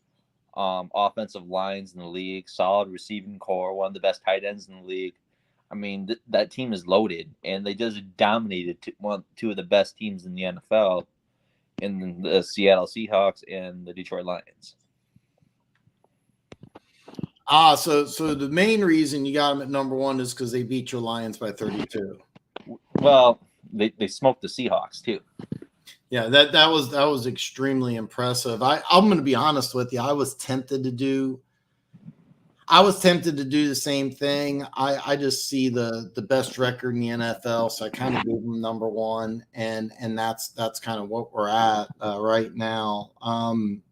offensive lines in the league. Solid receiving core. One of the best tight ends in the league. I mean, that team is loaded, and they just dominated 2 of the best teams in the NFL, in the Seattle Seahawks and the Detroit Lions. So the main reason you got them at number 1 is because they beat your Lions by 32. Well, they smoked the Seahawks too. Yeah, that was extremely impressive. I'm going to be honest with you. I was tempted to do the same thing. I just see the best record in the NFL, so I kind of gave them number one, and that's kind of what we're at right now.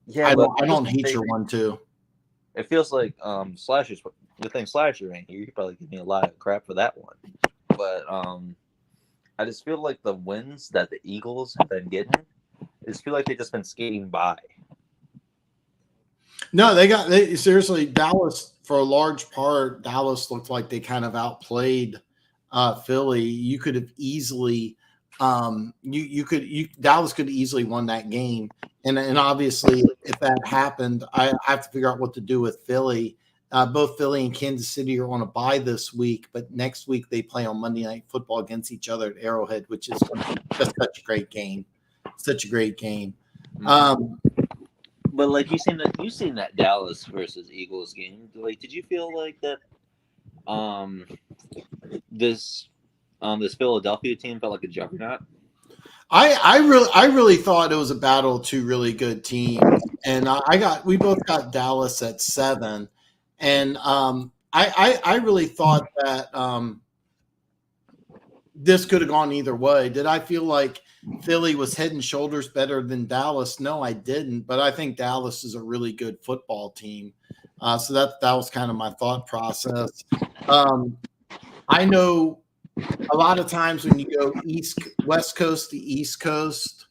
Yeah, I but don't hate your one too. It feels like Slasher's the thing. Slasher ain't here. You could probably give me a lot of crap for that one, but I just feel like the wins that the Eagles have been getting, I just feel like they've just been skating by. No, seriously, Dallas, for a large part, Dallas looked like they kind of outplayed Philly. You could have easily Dallas could have easily won that game. And obviously if that happened, I have to figure out what to do with Philly. Both Philly and Kansas City are on a bye this week, but next week they play on Monday Night Football against each other at Arrowhead, which is just such a great game. Such a great game. But like you've seen that Dallas versus Eagles game. Like, did you feel like that this Philadelphia team felt like a juggernaut? I really thought it was a battle of two really good teams, and we both got Dallas at 7, and I really thought that this could have gone either way. Did I feel like Philly was head and shoulders better than Dallas? No, I didn't. But I think Dallas is a really good football team. So that was kind of my thought process. I know a lot of times when you go West Coast to East Coast,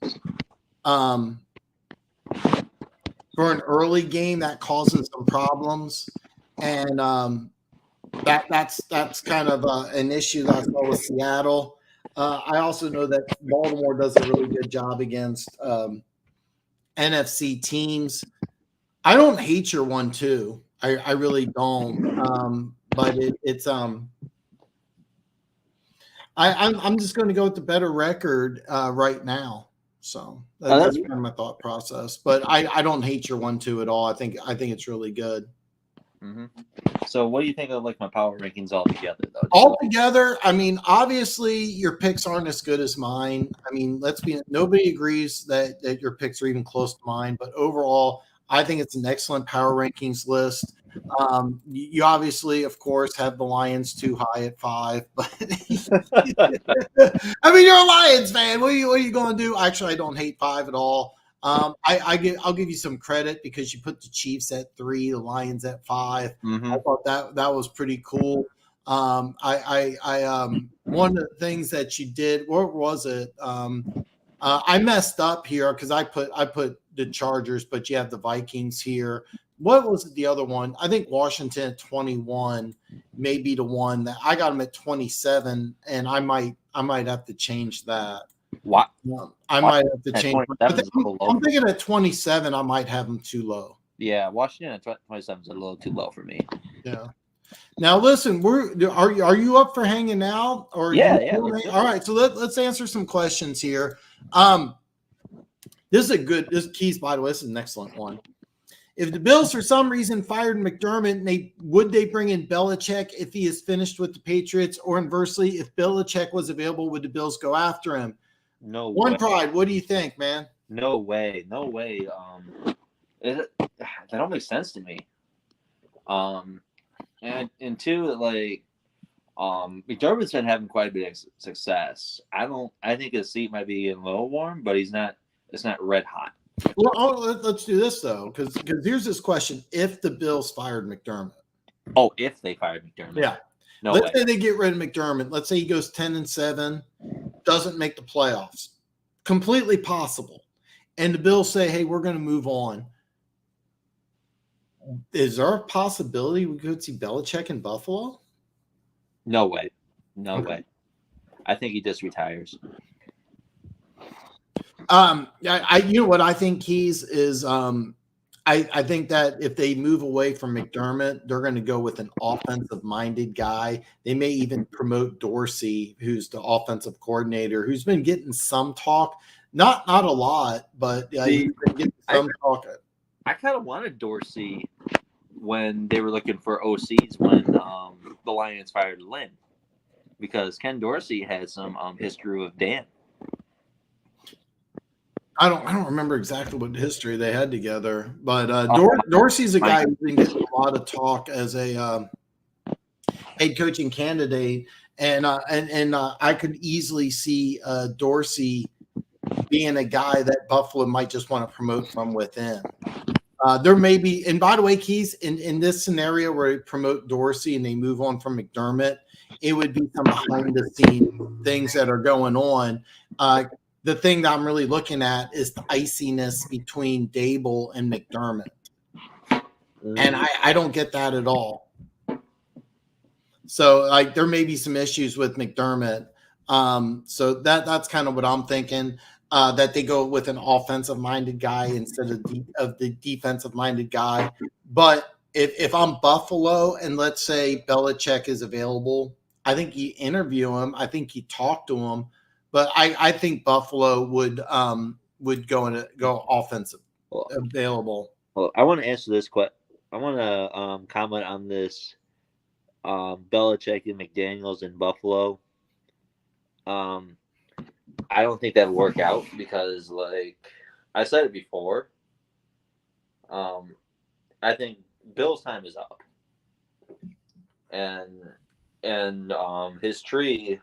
for an early game, that causes some problems. And that's kind of an issue that I saw with Seattle. I also know that Baltimore does a really good job against NFC teams. I don't hate your 1-2. I really don't. But it's I'm just going to go with the better record right now. So that's kind of my thought process. But I don't hate your 1-2 at all. I think it's really good. Mm-hmm. So what do you think of like my power rankings altogether, though? Altogether, I mean, obviously your picks aren't as good as mine. I mean, nobody agrees that your picks are even close to mine, but overall, I think it's an excellent power rankings list. You obviously, of course, have the Lions too high at 5, but I mean, you're a Lions fan. What are you going to do? Actually, I don't hate 5 at all. I'll give you some credit because you put the Chiefs at 3, the Lions at 5. Mm-hmm. I thought that was pretty cool. One of the things that you did, what was it? I messed up here because I put the Chargers, but you have the Vikings here. What was it, the other one? I think Washington at 21 may be the one that I got them at 27, and I might have to change that. What? I might have to change. I'm thinking at 27, I might have them too low. Yeah, Washington at 27 is a little too low for me. Yeah. Now listen, are you up for hanging out? Or yeah. All right, so let's answer some questions here. This Keys, by the way, this is an excellent one. If the Bills for some reason fired McDermott, would they bring in Belichick if he is finished with the Patriots? Or inversely, if Belichick was available, would the Bills go after him? No One way. Pride, what do you think, man? No way. That don't make sense to me. And two, like, McDermott's been having quite a bit of success. I think his seat might be a little warm, but it's not red hot. Well, let's do this though, because here's this question: if the Bills fired McDermott, if they fired McDermott, yeah, let's say they get rid of McDermott. Let's say he goes 10-7, doesn't make the playoffs, completely possible, and the Bills say, "Hey, we're going to move on." Is there a possibility we could see Belichick in Buffalo? No way. I think he just retires. You know what I think, Keys, is I think that if they move away from McDermott, they're going to go with an offensive-minded guy. They may even promote Dorsey, who's the offensive coordinator, who's been getting some talk, not a lot, but he's been getting some talk. I kind of wanted Dorsey when they were looking for OCs when the Lions fired Lynn, because Ken Dorsey had some history with Dan. I don't remember exactly what history they had together, but Dorsey's a guy who's been getting a lot of talk as a head coaching candidate, and I could easily see Dorsey being a guy that Buffalo might just want to promote from within. There may be, and by the way, Keys, in this scenario where they promote Dorsey and they move on from McDermott, it would be some behind the scenes things that are going on. The thing that I'm really looking at is the iciness between Dable and McDermott. And I don't get that at all. So like there may be some issues with McDermott. So that's kind of what I'm thinking. That they go with an offensive-minded guy instead of the defensive-minded guy. But if I'm Buffalo and let's say Belichick is available, I think you interview him. I think you talk to him. But I think Buffalo would go offensive available. Well, I want to answer this question. I want to comment on this Belichick and McDaniels in Buffalo. I don't think that'd work out because, like I said it before, I think Bill's time is up, and his tree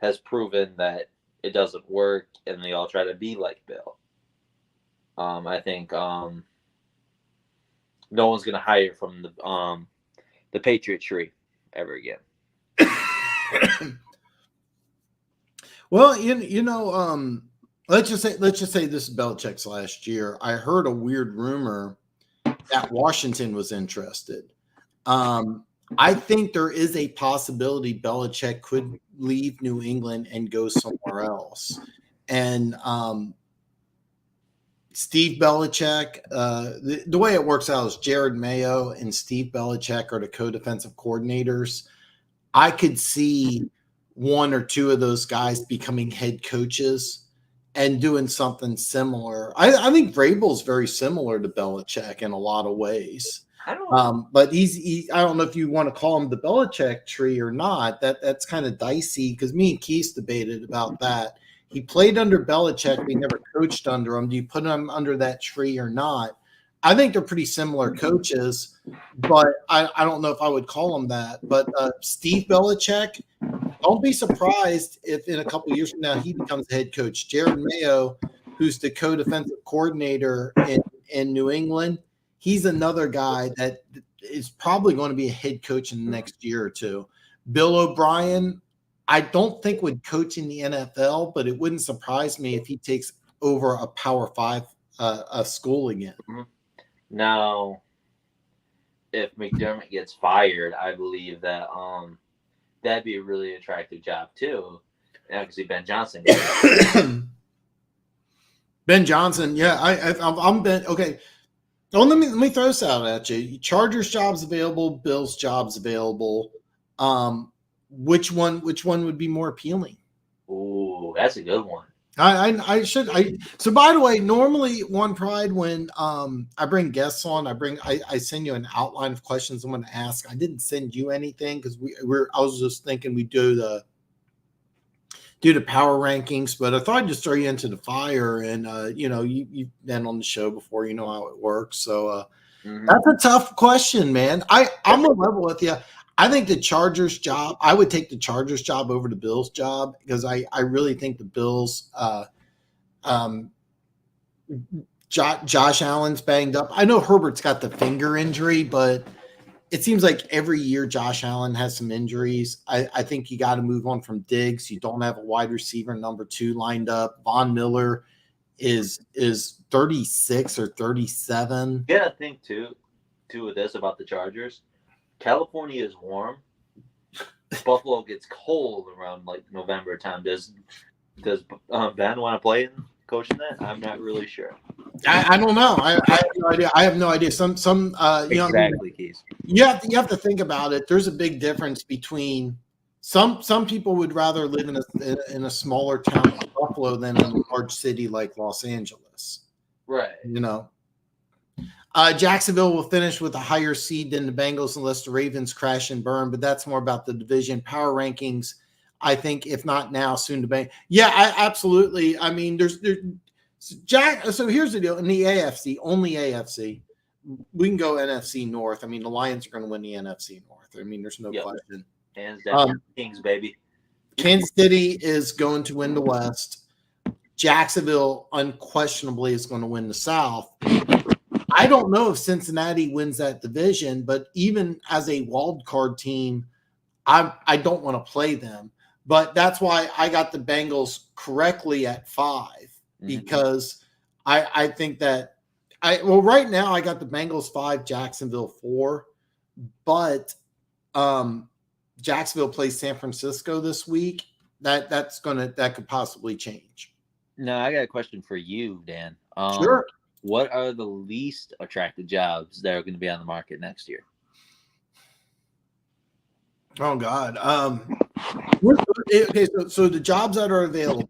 has proven that it doesn't work, and they all try to be like Bill. I think no one's gonna hire from the Patriot tree ever again. Well, let's just say this is Belichick's last year. I heard a weird rumor that Washington was interested. I think there is a possibility Belichick could leave New England and go somewhere else. And Steve Belichick, the way it works out is Jared Mayo and Steve Belichick are the co-defensive coordinators. I could see one or two of those guys becoming head coaches and doing something similar. I think Vrabel's very similar to Belichick in a lot of ways. But I don't know if you want to call him the Belichick tree or not. That's kind of dicey because me and Keith debated about that. He played under Belichick. We never coached under him. Do you put him under that tree or not? I think they're pretty similar coaches, but I don't know if I would call him that. But Steve Belichick, don't be surprised if in a couple of years from now he becomes the head coach. Jared Mayo, who's the co-defensive coordinator in New England, he's another guy that is probably going to be a head coach in the next year or two. Bill O'Brien, I don't think would coach in the NFL, but it wouldn't surprise me if he takes over a Power 5 school again. Now, if McDermott gets fired, I believe that that'd be a really attractive job too. And I could see Ben Johnson. Ben Johnson, yeah, I'm Ben. Okay, oh, let me throw this out at you. Chargers jobs available, Bills jobs available. Which one would be more appealing? Ooh, that's a good one. So by the way, normally One Pride, when I bring guests on, I send you an outline of questions I'm going to ask. I didn't send you anything because I was just thinking we do the power rankings, but I thought I'd just throw you into the fire. And you've been on the show before, you know how it works. So that's a tough question, man. I'm a level with you. I think the Chargers job, I would take the Chargers job over the Bills job because I really think the Bills, Josh Allen's banged up. I know Herbert's got the finger injury, but it seems like every year Josh Allen has some injuries. I think you got to move on from Diggs. You don't have a wide receiver number 2 lined up. Von Miller is 36 or 37. Yeah, I think too with this about the Chargers. California is warm. Buffalo gets cold around like November time. Does Ben want to play in coaching that? I'm not really sure. I don't know. I have no idea. I have no idea. Some exactly, Keith. You have to think about it. There's a big difference between some people would rather live in a smaller town like Buffalo than in a large city like Los Angeles. Right. Jacksonville will finish with a higher seed than the Bengals unless the Ravens crash and burn, but that's more about the division power rankings. I think if not now, soon to be. Yeah, absolutely. I mean, So here's the deal. In the AFC, only AFC, we can go NFC North. I mean, the Lions are going to win the NFC North. I mean, there's no question. Hands down, Kings, baby. Kansas City is going to win the West. Jacksonville unquestionably is going to win the South. I don't know if Cincinnati wins that division, but even as a wild card team, I don't want to play them. But that's why I got the Bengals correctly at 5 because I think that right now I got the Bengals 5, Jacksonville 4, but Jacksonville plays San Francisco this week. That could possibly change. No, I got a question for you, Dan. Sure. What are the least attractive jobs that are going to be on the market next year? Oh God. Okay, so the jobs that are available.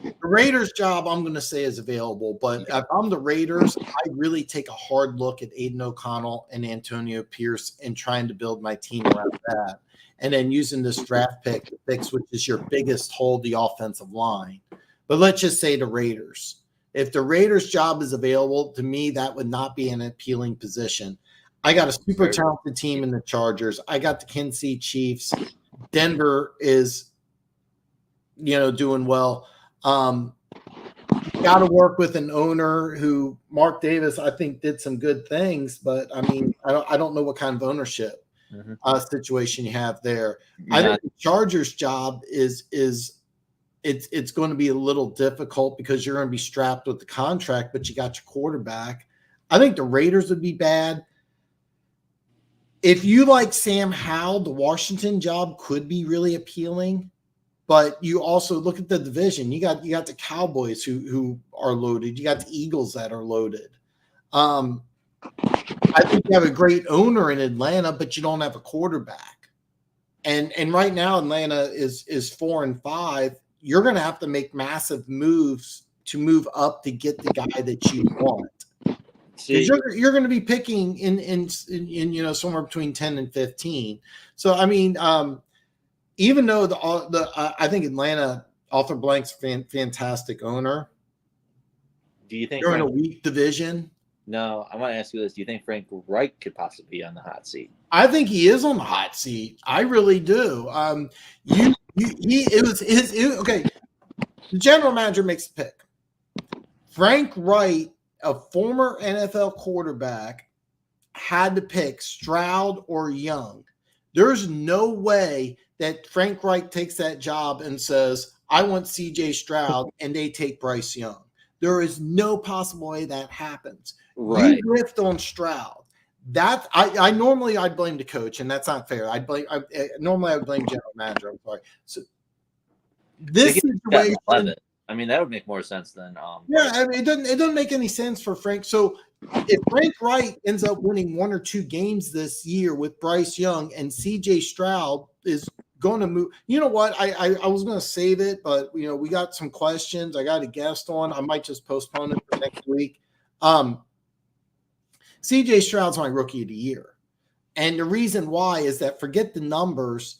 The Raiders job, I'm going to say, is available, but if I'm the Raiders, I really take a hard look at Aiden O'Connell and Antonio Pierce and trying to build my team around that. And then using this draft pick to fix, which is your biggest hole, the offensive line. But let's just say the Raiders. If the Raiders job is available, to me, that would not be an appealing position. I got a super talented team in the Chargers. I got the Kansas City Chiefs. Denver is, doing well. Got to work with an owner who Mark Davis, I think, did some good things, but I mean, I don't know what kind of ownership situation you have there. Yeah. I think the Chargers job is it's going to be a little difficult because you're going to be strapped with the contract, but you got your quarterback. I think the Raiders would be bad. If you like Sam Howell, the Washington job could be really appealing. But you also look at the division. You got the Cowboys who are loaded. You got the Eagles that are loaded. I think you have a great owner in Atlanta, but you don't have a quarterback. And right now Atlanta is 4-5. You're going to have to make massive moves to move up to get the guy that you want. You're going to be picking in somewhere between 10 and 15. So I mean. Even though I think Atlanta, Arthur Blank's fantastic owner. Do you think they're in a weak division? No, I want to ask you this: do you think Frank Reich could possibly be on the hot seat? I think he is on the hot seat. I really do. Okay. The general manager makes the pick. Frank Reich, a former NFL quarterback, had to pick Stroud or Young. There's no way that Frank Reich takes that job and says, I want CJ Stroud, and they take Bryce Young. There is no possible way that happens. Right. You riffed on Stroud. That I'd blame the coach, and that's not fair. Normally I would blame general manager. I'm sorry. So this situation, I mean, that would make more sense than I mean, it doesn't make any sense for Frank. So if Frank Reich ends up winning 1 or 2 games this year with Bryce Young and CJ Stroud is going to move, you know what? I was going to save it, but we got some questions. I got a guest on. I might just postpone it for next week. CJ Stroud's my rookie of the year. And the reason why is that, forget the numbers,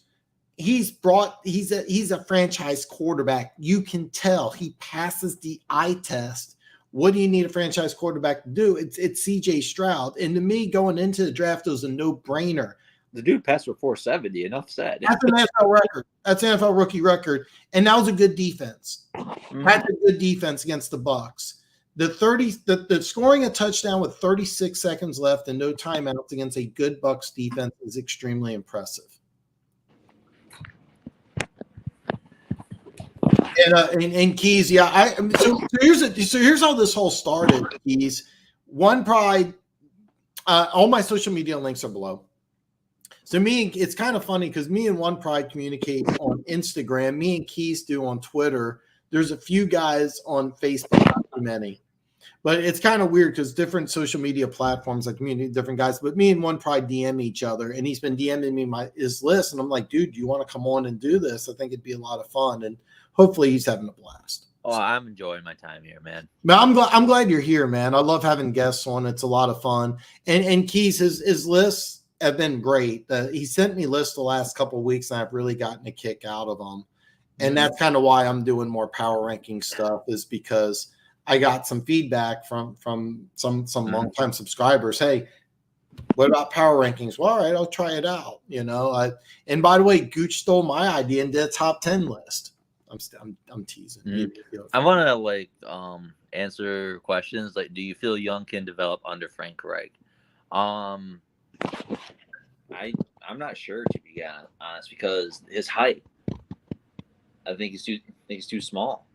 he's a franchise quarterback. You can tell he passes the eye test. What do you need a franchise quarterback to do? It's CJ Stroud. And to me, going into the draft, it was a no-brainer. The dude passed for 470. Enough said. That's an NFL record. That's an NFL rookie record. And that was a good defense. That's a good defense against the Bucs. The scoring a touchdown with 36 seconds left and no timeouts against a good Bucs defense is extremely impressive. And Keys, yeah. So here's how this whole started. Keys, One Pride. All my social media links are below. So it's kind of funny because me and One Pride communicate on Instagram. Me and Keys do on Twitter. There's a few guys on Facebook, not too many. But it's kind of weird because different social media platforms like communicate different guys. But me and One Pride DM each other, and he's been DMing me his list, and I'm like, dude, do you want to come on and do this? I think it'd be a lot of fun, and hopefully he's having a blast. Oh, I'm enjoying my time here, man. But I'm glad you're here, man. I love having guests on. It's a lot of fun. And Keys, his lists have been great. He sent me lists the last couple of weeks, and I've really gotten a kick out of them. And that's kind of why I'm doing more power ranking stuff, is because I got some feedback from some longtime subscribers. Hey, what about power rankings? Well, all right, I'll try it out. And by the way, Gooch stole my idea and did a top 10 list. I'm teasing. I want to answer questions like, do you feel Young can develop under Frank Reich? I'm not sure, to be honest, because his height. I think he's too small.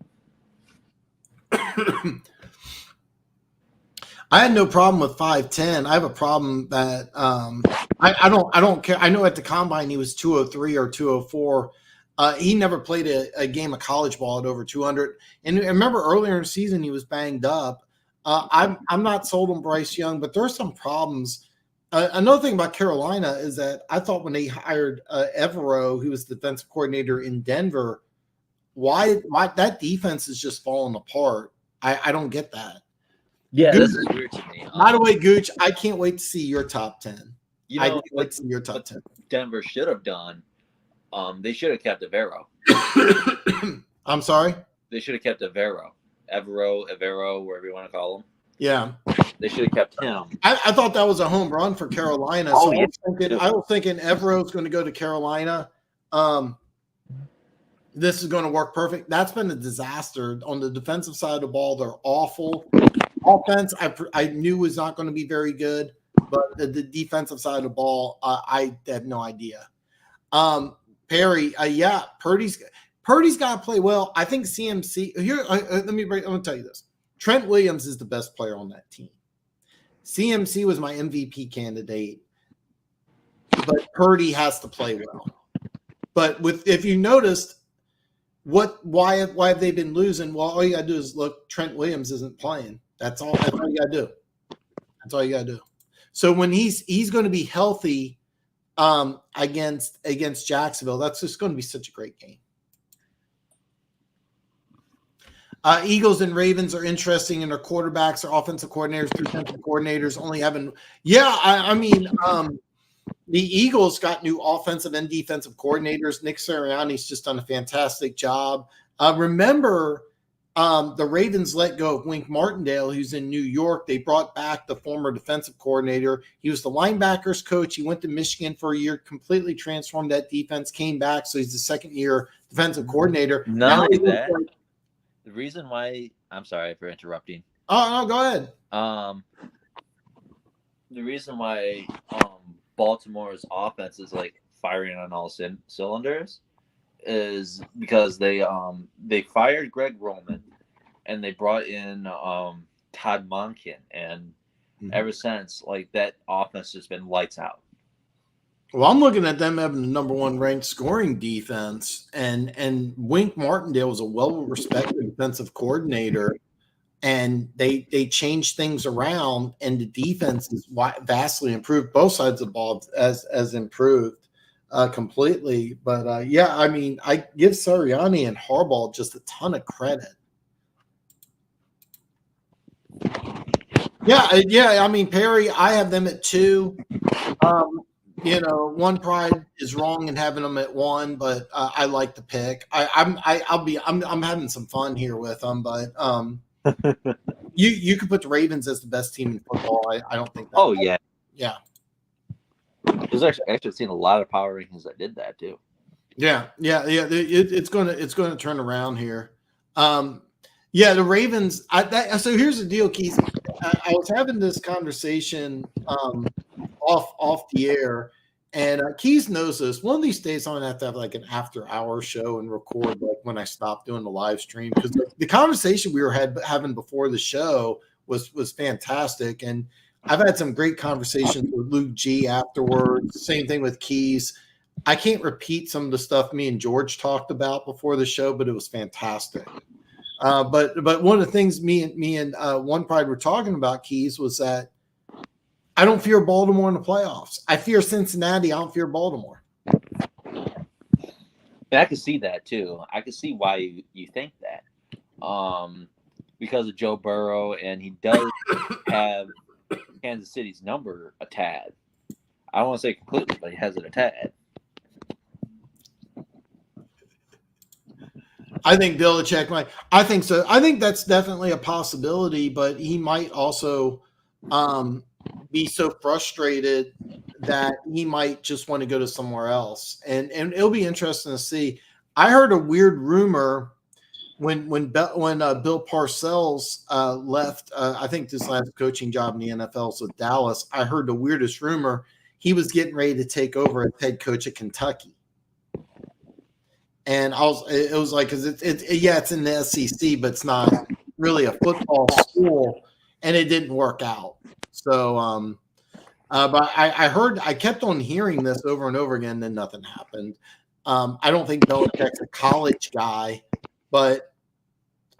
I had no problem with 5'10". I have a problem that I don't care. I know at the combine he was 203 or 204. He never played a game of college ball at over 200. And I remember earlier in the season he was banged up. I'm not sold on Bryce Young, but there's some problems. Another thing about Carolina is that I thought when they hired Evero, who was the defensive coordinator in Denver, why that defense is just falling apart. I don't get that. Yeah, Gooch, this is weird to me. By the way, Gooch, I can't wait to see your top 10. I can't wait to see your top 10. Denver should have done. They should have kept Evero. I'm sorry? They should have kept Evero, wherever you want to call him. Yeah. They should have kept him. I thought that was a home run for Carolina. Oh, so yeah. I was thinking Evero's going to go to Carolina. This is going to work perfect. That's been a disaster. On the defensive side of the ball, they're awful. Offense, I knew was not going to be very good, but the defensive side of the ball, I have no idea. Perry, Purdy's got to play well. I think CMC here. I'm going to tell you this. Trent Williams is the best player on that team. CMC was my MVP candidate, but Purdy has to play well. But if you noticed, why have they been losing? Well, all you got to do is look. Trent Williams isn't playing. That's all you got to do. That's all you got to do. So when he's going to be healthy against Jacksonville, that's just going to be such a great game. Eagles and Ravens are interesting in their quarterbacks, their offensive coordinators, defensive coordinators only having. Yeah, I mean, the Eagles got new offensive and defensive coordinators. Nick Sirianni's just done a fantastic job. Remember, the Ravens let go of Wink Martindale, who's in New York. They brought back the former defensive coordinator. He was the linebackers coach. He went to Michigan for a year, completely transformed that defense, came back. So he's the second-year defensive coordinator. Not only that, the reason why – I'm sorry for interrupting. Oh, no, go ahead. The reason why Baltimore's offense is firing on all cylinders is because they fired Greg Roman and they brought in Todd Monken, and ever since that offense has been lights out. Well, I'm looking at them having the number one ranked scoring defense, and Wink Martindale was a well-respected defensive coordinator, and they changed things around, and the defense is vastly improved. Both sides of the ball as improved completely. But I mean, I give Sirianni and Harbaugh just a ton of credit. Yeah. I mean, Perry, I have them at 2. One pride is wrong in having them at 1, but I like the pick. I'm having some fun here with them, but you could put the Ravens as the best team in football. I don't think that. Oh yeah. There's actually seen a lot of power rankings that did that too. Yeah. It's going to turn around here. The Ravens. So here's the deal, Keith. I was having this conversation off the air, and Keys knows this. One of these days, I'm gonna have to have an after-hour show and record when I stop doing the live stream, because the conversation we were having before the show was fantastic, and I've had some great conversations with Luke G afterwards. Same thing with Keys. I can't repeat some of the stuff me and George talked about before the show, but it was fantastic. But one of the things me and One Pride were talking about, Keys, was that I don't fear Baltimore in the playoffs. I fear Cincinnati. I don't fear Baltimore. And I can see that too. I can see why you think that. Because of Joe Burrow, and he does have Kansas City's number a tad. I don't want to say completely, but he has it a tad. I think Belichick might. I think so. I think that's definitely a possibility, but he might also be so frustrated that he might just want to go to somewhere else. And it'll be interesting to see. I heard a weird rumor when Bill Parcells left. I think this last coaching job in the NFL was with Dallas. I heard the weirdest rumor. He was getting ready to take over as head coach at Kentucky. And it was like, because it's in the SEC, but it's not really a football school, and it didn't work out. So, but I kept on hearing this over and over again, then nothing happened. I don't think Belichick's a college guy, but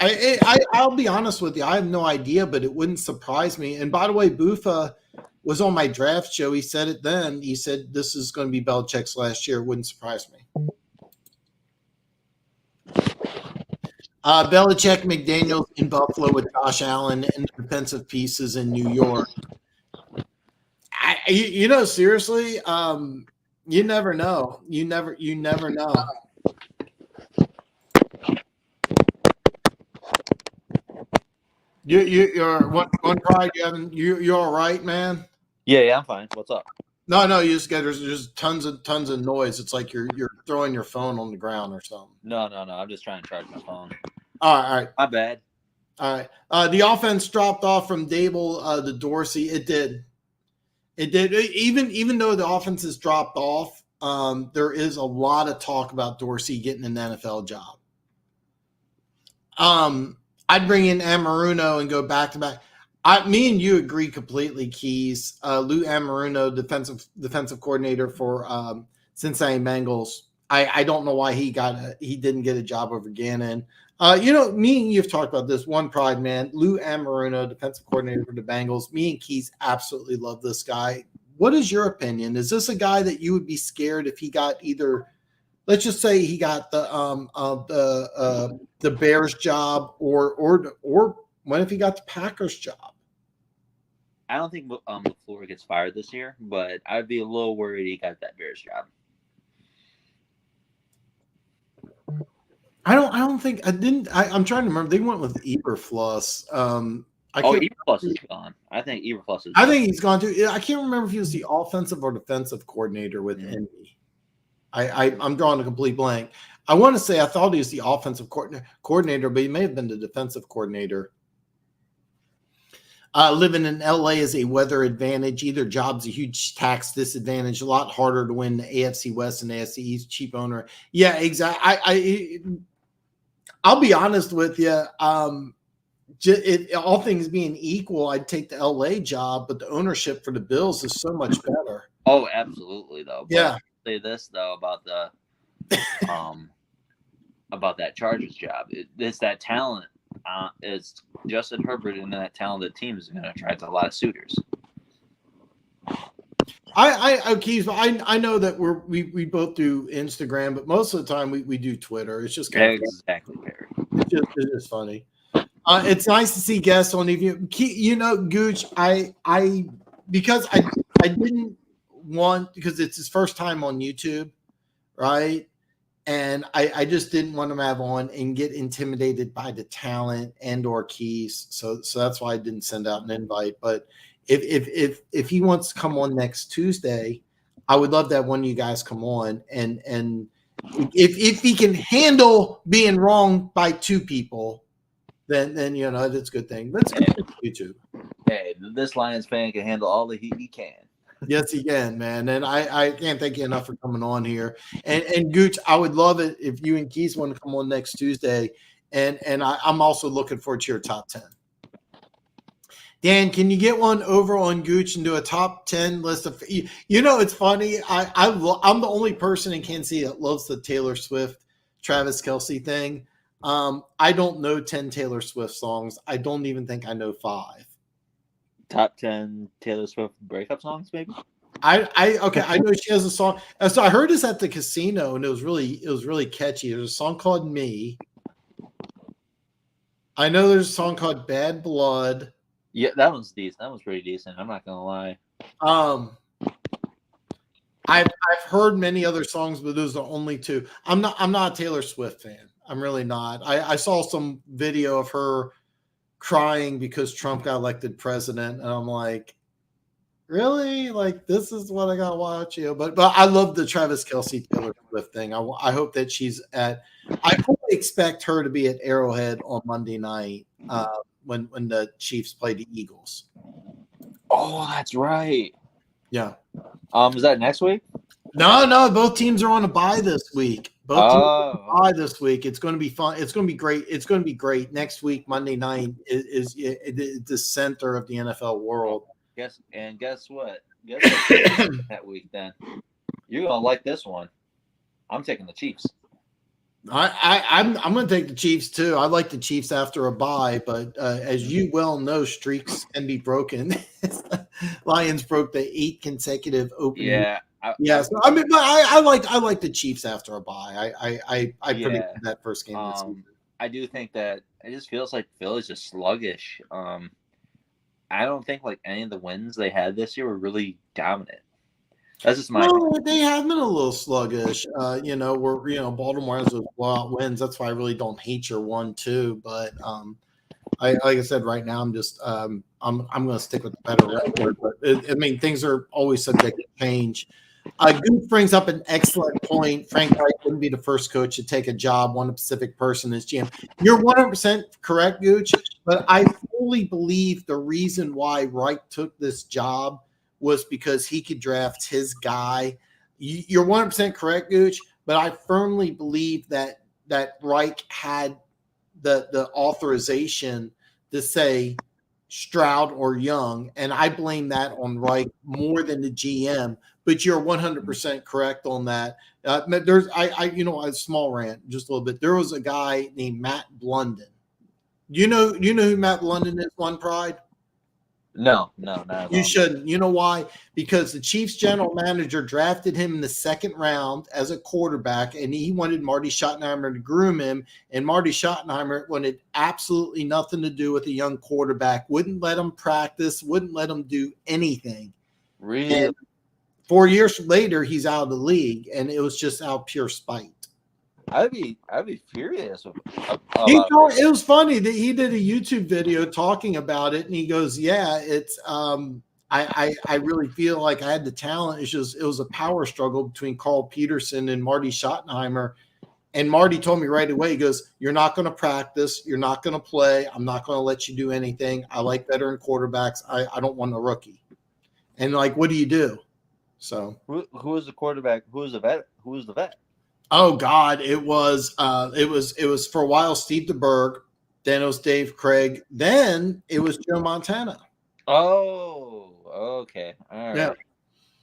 I'll be honest with you, I have no idea, but it wouldn't surprise me. And by the way, Bufa was on my draft show. He said it then. He said this is going to be Belichick's last year. It wouldn't surprise me. Belichick, McDaniels in Buffalo with Josh Allen and defensive pieces in New York. Seriously, you never know. You never know. You're one pride. You're all right, man. Yeah, I'm fine. What's up? No, you just get there's tons of noise. It's like you're throwing your phone on the ground or something. No. I'm just trying to charge my phone. All right. My bad. All right. The offense dropped off from Dable to Dorsey. It did. Even though the offense has dropped off, there is a lot of talk about Dorsey getting an NFL job. I'd bring in Amaruno and go back to back. Me and you agree completely, Keys. Lou Amaruno, defensive coordinator for Cincinnati Bengals. I don't know why he didn't get a job over Gannon. Me and you've talked about this. One pride, man. Lou Amaruno, defensive coordinator for the Bengals. Me and Keys absolutely love this guy. What is your opinion? Is this a guy that you would be scared if he got either? Let's just say he got the Bears job, or what if he got the Packers job? I don't think LaFleur gets fired this year, but I'd be a little worried he got that Bears job. I don't think I didn't. I'm trying to remember. They went with Eberflus. Eberflus is gone. I think Eberflus is. I think he's gone too. I can't remember if he was the offensive or defensive coordinator with Indy. I'm drawing a complete blank. I want to say I thought he was the offensive coordinator, but he may have been the defensive coordinator. Living in LA is a weather advantage. Either job's a huge tax disadvantage. A lot harder to win the AFC West and AFC East. Cheap owner. Yeah, exactly. I'll be honest with you. All things being equal, I'd take the LA job, but the ownership for the Bills is so much better. Oh, absolutely, though. But yeah. I'll say this though about the about that Chargers job. It's that talent. It's Justin Herbert and that talented team is going to attract a lot of suitors. I know that we both do Instagram, but most of the time we do Twitter. It's just kind of exactly fair. It's just funny. It's nice to see guests on. Gooch, because I didn't want, because it's his first time on YouTube, right? And I just didn't want him to have on and get intimidated by the talent and or Keys. So that's why I didn't send out an invite. But if he wants to come on next Tuesday, I would love to have one of you guys come on. And if he can handle being wrong by two people, then that's a good thing. Let's go to YouTube. Hey, this Lions fan can handle all the heat he can. Yes, he can, man. And I can't thank you enough for coming on here. And Gooch, I would love it if you and Keys want to come on next Tuesday. And I'm also looking forward to your top 10. Dan, can you get one over on Gooch and do a top 10 list of? It's funny. I'm the only person in Kansas City that loves the Taylor Swift, Travis Kelce thing. I don't know 10 Taylor Swift songs. I don't even think I know 5. Top 10 Taylor Swift breakup songs, maybe. I know she has a song. So I heard this at the casino, and it was really catchy. There's a song called "Me." I know there's a song called "Bad Blood." Yeah, that one's decent. That one's pretty decent. I'm not gonna lie. I've heard many other songs, but those are the only two. I'm not a Taylor Swift fan. I'm really not. I saw some video of her crying because Trump got elected president, and I'm like, really? Like, this is what I got to watch, But I love the Travis Kelce Taylor Swift thing. I hope that she's at. I fully expect her to be at Arrowhead on Monday night when the Chiefs play the Eagles. Oh, that's right. Yeah. Is that next week? No. Both teams are on a bye this week. Both teams are on a bye this week. It's going to be fun. It's going to be great. It's going to be great. Next week, Monday night, is the center of the NFL world. Guess what? That week, then you're gonna like this one. I'm taking the Chiefs. I'm going to take the Chiefs too. I like the Chiefs after a bye, but as you well know, streaks can be broken. Lions broke the 8 consecutive opening. Yeah. So, I mean, but I like the Chiefs after a bye. I predicted that first game of the season. I do think that it just feels like Philly's just sluggish. I don't think like any of the wins they had this year were really dominant. That's just my opinion. They have been a little sluggish. Baltimore has those blowout wins. That's why I really don't hate your 1-2. But like I said, right now I'm just I'm going to stick with the better record. But things are always subject to change. Gooch brings up an excellent point. Frank Reich wouldn't be the first coach to take a job, one Pacific person as GM. You're 100% correct, Gooch, but I fully believe the reason why Reich took this job was because he could draft his guy. You're 100% correct, Gooch, but I firmly believe that Reich had the authorization to say Stroud or Young, and I blame that on Reich more than the GM. But you're 100% correct on that. There's a small rant, just a little bit. There was a guy named Matt Blunden. You know who Matt Blunden is, One Pride? No, not at all. You shouldn't. You know why? Because the Chiefs general manager drafted him in the second round as a quarterback, and he wanted Marty Schottenheimer to groom him. And Marty Schottenheimer wanted absolutely nothing to do with a young quarterback, wouldn't let him practice, wouldn't let him do anything. Really? And 4 years later, he's out of the league, and it was just out of pure spite. I'd be furious. It was funny that he did a YouTube video talking about it, and he goes, "Yeah, it's I really feel like I had the talent. It was a power struggle between Carl Peterson and Marty Schottenheimer." And Marty told me right away, he goes, "You're not going to practice. You're not going to play. I'm not going to let you do anything. I like veteran quarterbacks. I don't want a rookie." And like, what do you do? So who was the quarterback? Who was the vet? Who was the vet? Oh God, it was for a while Steve DeBerg, then it was Dave Craig, then it was Joe Montana. Oh, okay, all right.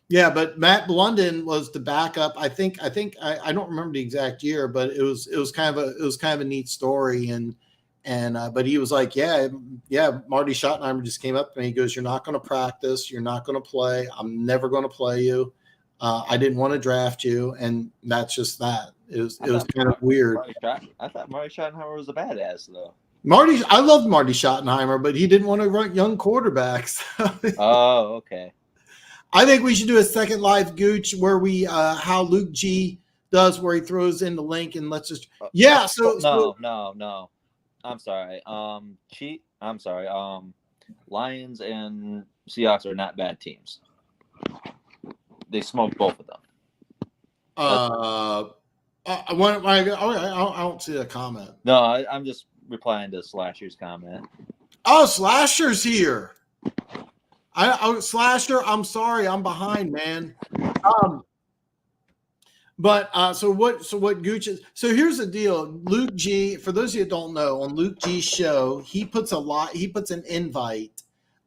Yeah, but Matt Blunden was the backup. I think I don't remember the exact year, but it was kind of a neat story. And but he was like, yeah. Marty Schottenheimer just came up to me. He goes, "You're not going to practice. You're not going to play. I'm never going to play you. I didn't want to draft you," and that's just that. It was kind of weird. I thought Marty Schottenheimer was a badass, though. I loved Marty Schottenheimer, but he didn't want to run young quarterbacks. Oh, okay. I think we should do a second live Gooch where we how Luke G does, where he throws in the link, and let's just No. I'm sorry. I'm sorry. Lions and Seahawks are not bad teams. They smoked both of them. I don't see a comment. No, I'm just replying to Slasher's comment. Oh, Slasher's here. Slasher, I'm sorry, I'm behind, man. So what Gooch is, so here's the deal. Luke G, for those of you who don't know, on Luke G's show, he puts an invite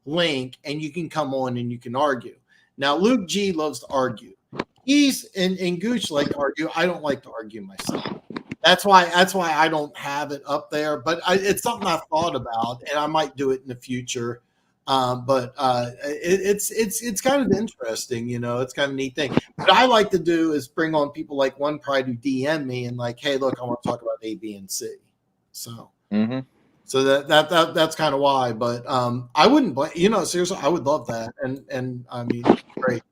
link, and you can come on and you can argue. Now, Luke G loves to argue. And Gooch like to argue. I don't like to argue myself. That's why I don't have it up there. But it's something I've thought about, and I might do it in the future. It's kind of interesting, It's kind of a neat thing. What I like to do is bring on people like One Pride who DM me and like, "Hey, look, I want to talk about A, B, and C." So. Mm-hmm. So that's kind of why, but I wouldn't blame, seriously, I would love that. And I mean, great.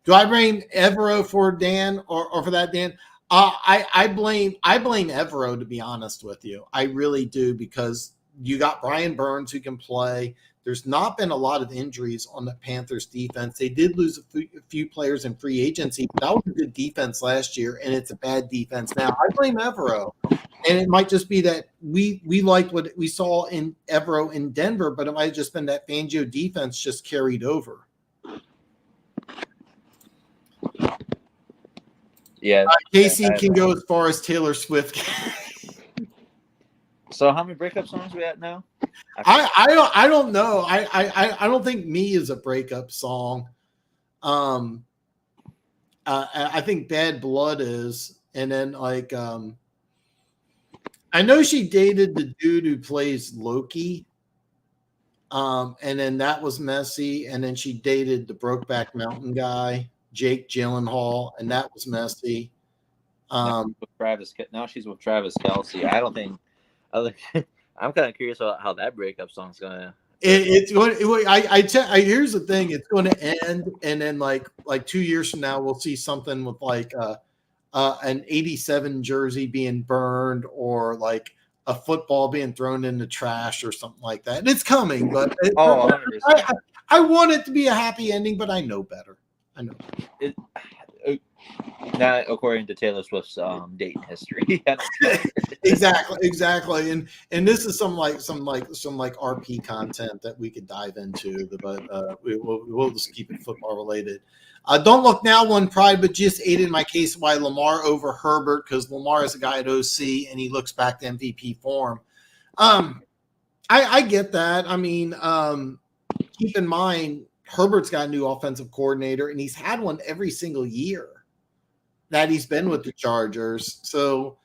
Do I blame Evero for Dan or for that, Dan? I blame Evero, to be honest with you. I really do, because you got Brian Burns who can play. There's not been a lot of injuries on the Panthers defense. They did lose a few players in free agency, but that was a good defense last year, and it's a bad defense now. I blame Evero. And it might just be that we liked what we saw in Evero in Denver, but it might have just been that Fangio defense just carried over. Yeah. Casey can go as far as Taylor Swift. So how many breakup songs we at now? I don't know. I don't think "Me" is a breakup song. I think "Bad Blood" is, and then like I know she dated the dude who plays Loki. And then that was messy. And then she dated the Brokeback Mountain guy, Jake Gyllenhaal, and that was messy. Now she's with Travis Kelce. I'm kind of curious about how that breakup song's gonna. It's going. Here's the thing: it's going to end, and then like 2 years from now, we'll see something with like an '87 jersey being burned, or like a football being thrown in the trash, or something like that. And it's coming, but I want it to be a happy ending, but I know better. I know. Not according to Taylor Swift's dating history. Exactly. And this is some RP content that we could dive into, but we'll just keep it football related. Don't look now, One Pride, but just aided my case why Lamar over Herbert, because Lamar is a guy at OC and he looks back to MVP form. I get that. I mean, keep in mind, Herbert's got a new offensive coordinator, and he's had one every single year that he's been with the Chargers. So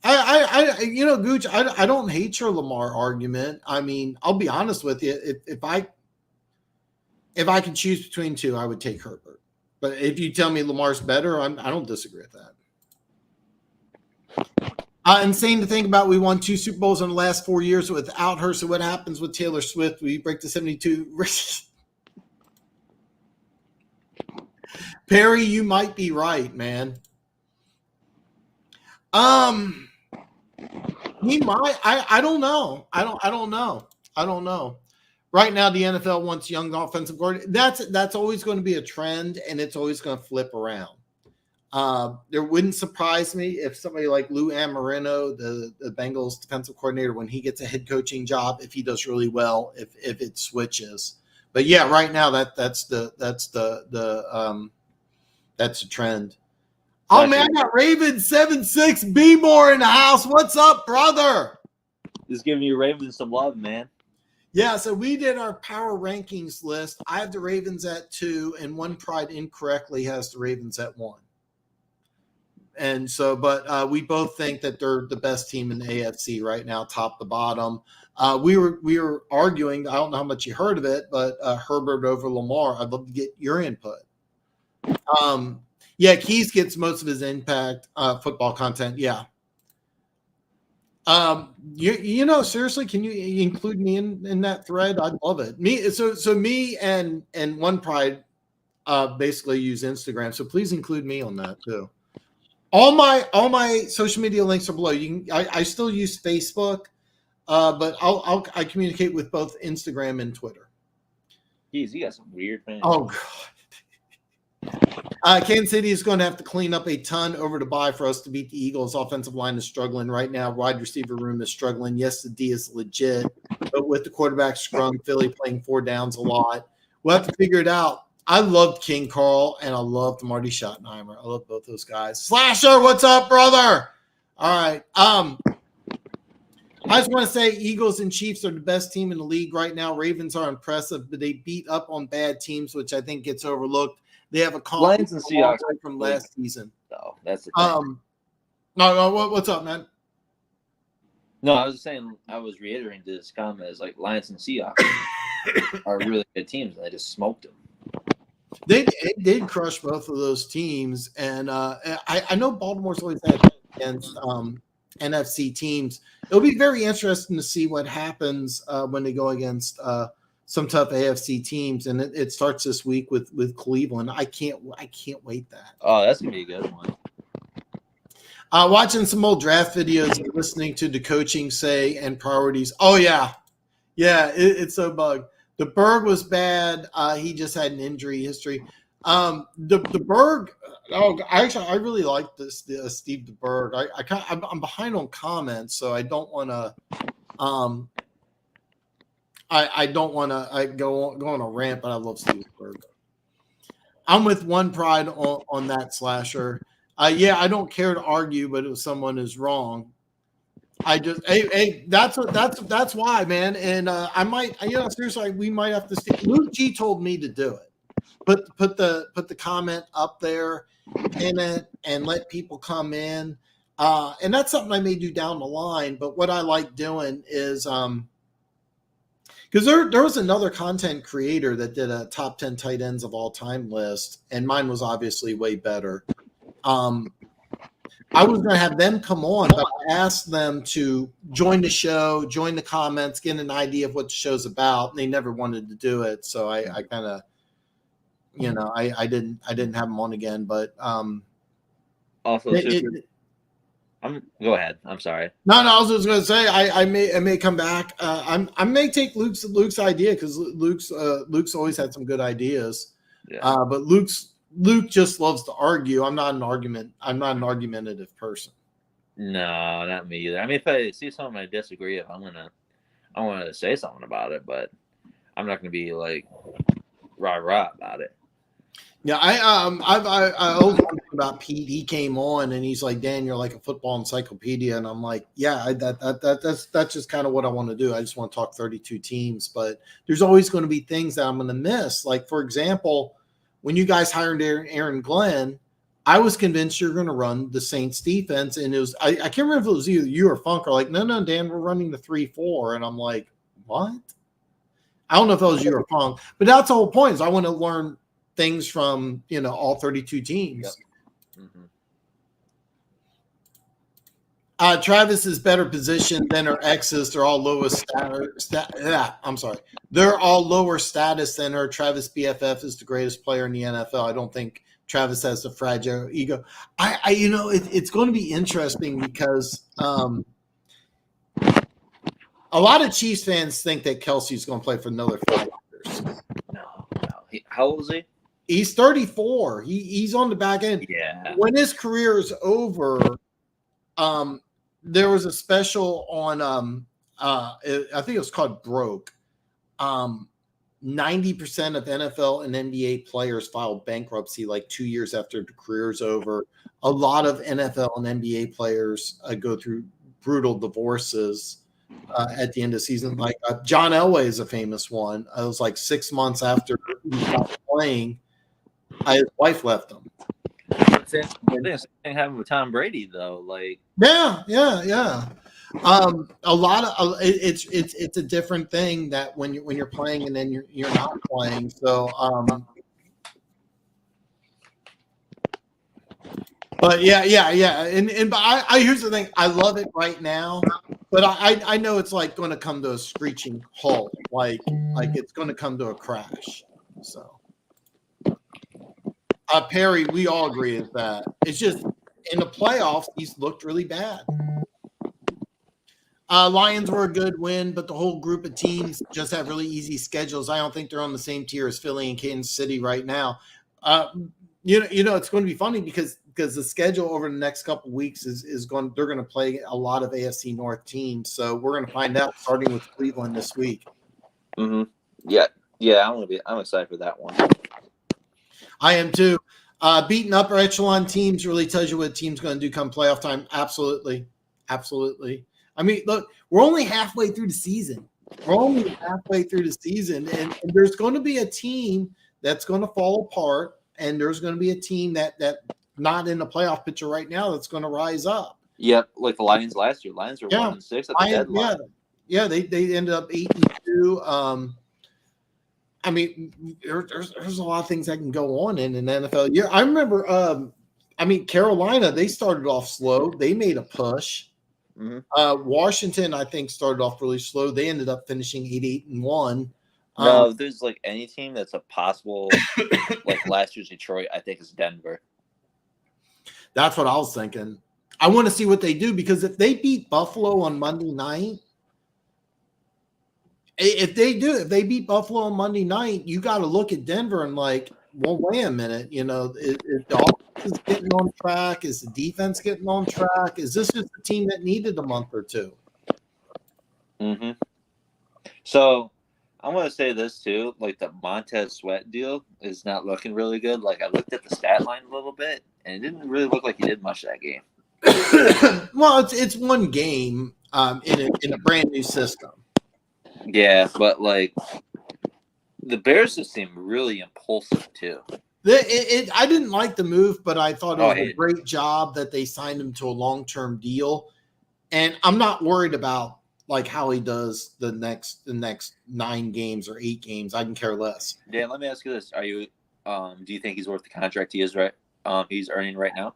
Gooch, I don't hate your Lamar argument. I mean, I'll be honest with you. If I could choose between two, I would take Herbert. But if you tell me Lamar's better, I don't disagree with that. Insane to think about. We won 2 Super Bowls in the last 4 years without her. So what happens with Taylor Swift? We break the 72. Perry, you might be right, man. He might. I don't know. I don't know. Right now, the NFL wants young offensive coordinators. That's always going to be a trend, and it's always going to flip around. There wouldn't surprise me if somebody like Lou Amarino, the Bengals defensive coordinator, when he gets a head coaching job, if he does really well, if it switches. But yeah, right now that's the trend. Oh man, I got Ravens 7-6 B more in the house. What's up, brother? Just giving you Ravens some love, man. Yeah, so we did our power rankings list. I have the Ravens at 2, and One Pride incorrectly has the Ravens at 1. And so, but we both think that they're the best team in the AFC right now, top to bottom. We were arguing. I don't know how much you heard of it, but Herbert over Lamar. I'd love to get your input. Yeah, Keys gets most of his impact football content. Yeah. Seriously, can you include me in that thread? I'd love it. Me and One Pride basically use Instagram, so please include me on that too. All my social media links are below. I still use Facebook, but I communicate with both Instagram and Twitter. Jeez, you got some weird fans. Oh god. Kansas City is going to have to clean up a ton over to bye for us to beat the Eagles. Offensive line is struggling right now. Wide receiver room is struggling. Yes, the D is legit, but with the quarterback scrum, Philly playing 4 downs a lot. We'll have to figure it out. I loved King Carl, and I loved Marty Schottenheimer. I love both those guys. Slasher, what's up, brother? All right. I just want to say Eagles and Chiefs are the best team in the league right now. Ravens are impressive, but they beat up on bad teams, which I think gets overlooked. They have a Lions and Seahawks from last season. No, that's the thing. No, what's up, man? No, I was just saying. I was reiterating this comment as like Lions and Seahawks are really good teams, and they just smoked them. They did crush both of those teams, and I know Baltimore's always had against NFC teams. It'll be very interesting to see what happens when they go against some tough AFC teams, and it starts this week with Cleveland. I can't wait that. Oh, that's gonna be a good one. Watching some old draft videos and listening to the coaching say and priorities. Oh yeah, it's so bug. The Berg was bad. He just had an injury history. The Berg. Oh, I really like this Steve DeBerg. I'm behind on comments, so I don't want to. I don't want to go on a rant, but I love Steve DeBerg. I'm with One Pride on that slasher. Yeah, I don't care to argue, but if someone is wrong, I just that's why, man. And I might, seriously, we might have to see. Luke G told me to do it. Put the comment up there, pin it, and let people come in. And that's something I may do down the line. But what I like doing is because there was another content creator that did a top 10 tight ends of all time list, and mine was obviously way better. I was going to have them come on, but I asked them to join the show, join the comments, get an idea of what the show's about, and they never wanted to do it. So I kind of, I didn't have them on again. But also, go ahead. I'm sorry. No, I was just going to say I may come back. I may take Luke's idea because Luke's always had some good ideas. Yeah. But Luke just loves to argue. I'm not an argumentative person. No, not me either. I mean, if I see something I disagree with, I want to say something about it, but I'm not gonna be like rah about it. Yeah, I always wondered about Pete. He came on and he's like, Dan, you're like a football encyclopedia, and I'm like, yeah, that's just kind of what I want to do. I just want to talk 32 teams, but there's always going to be things that I'm going to miss. Like, for example, when you guys hired Aaron Glenn, I was convinced you're going to run the Saints defense. And it was, I can't remember if it was either you or Funk are like, no, Dan, we're running the 3-4. And I'm like, what? I don't know if it was you or Funk, but that's the whole point is I want to learn things from, all 32 teams. Yep. Mm-hmm. Travis is better positioned than her exes. They're all lowest They're all lower status than her. Travis BFF is the greatest player in the NFL. I don't think Travis has a fragile ego. It's going to be interesting because a lot of Chiefs fans think that Kelsey's going to play for another 5 years. No. How old is he? He's 34. He's on the back end. Yeah. When his career is over, there was a special on I think it was called Broke. 90% of NFL and NBA players filed bankruptcy like 2 years after the career's over. A lot of NFL and NBA players go through brutal divorces at the end of the season. Like John Elway is a famous one. It was like 6 months after he stopped playing, his wife left him. Same thing happened with Tom Brady, though. Like, yeah. A lot of it's a different thing that when you're playing and then you're not playing. So, but yeah. And but I here's the thing. I love it right now, but I know it's like going to come to a screeching halt. Like it's going to come to a crash. So. Perry, we all agree with that. It's just in the playoffs, he's looked really bad. Lions were a good win, but the whole group of teams just have really easy schedules. I don't think they're on the same tier as Philly and Kansas City right now. It's going to be funny because the schedule over the next couple of weeks is going. They're going to play a lot of AFC North teams, so we're going to find out starting with Cleveland this week. Mm-hmm. Yeah. I'm excited for that one. I am too. Beating upper echelon teams really tells you what a team's going to do come playoff time. Absolutely. I mean, look, we're only halfway through the season. And there's going to be a team that's going to fall apart, and there's going to be a team that not in the playoff picture right now that's going to rise up. Yep, like the Lions last year. Lions were 1-6 at the deadline. Yeah, they ended up 8-2. I mean, there's a lot of things that can go on in an NFL year. I remember, Carolina, they started off slow. They made a push. Mm-hmm. Washington, I think, started off really slow. They ended up finishing 8-1. No, if there's like any team that's a possible, like last year's Detroit, I think it's Denver. That's what I was thinking. I want to see what they do, because if they beat Buffalo on Monday night, if they beat Buffalo on Monday night, you got to look at Denver and like, well, wait a minute, is the offense getting on track? Is the defense getting on track? Is this just a team that needed a month or two? Mm-hmm. So I'm going to say this too, like the Montez Sweat deal is not looking really good. Like I looked at the stat line a little bit, and it didn't really look like he did much that game. Well, it's one game in a brand new system. Yeah, but like the Bears just seem really impulsive too. I didn't like the move, but I thought it was a great job that they signed him to a long-term deal. And I'm not worried about like how he does the next 9 games or 8 games. I can care less. Dan, let me ask you this: Are you do you think he's worth the contract he's earning right now?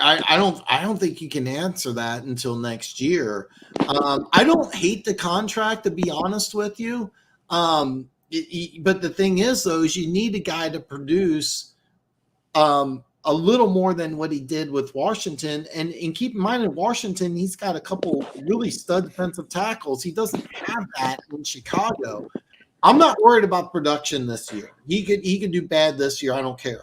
I don't think you can answer that until next year. I don't hate the contract, to be honest with you. But the thing is, though, is you need a guy to produce a little more than what he did with Washington. And keep in mind, in Washington, he's got a couple really stud defensive tackles. He doesn't have that in Chicago. I'm not worried about production this year. He could do bad this year. I don't care.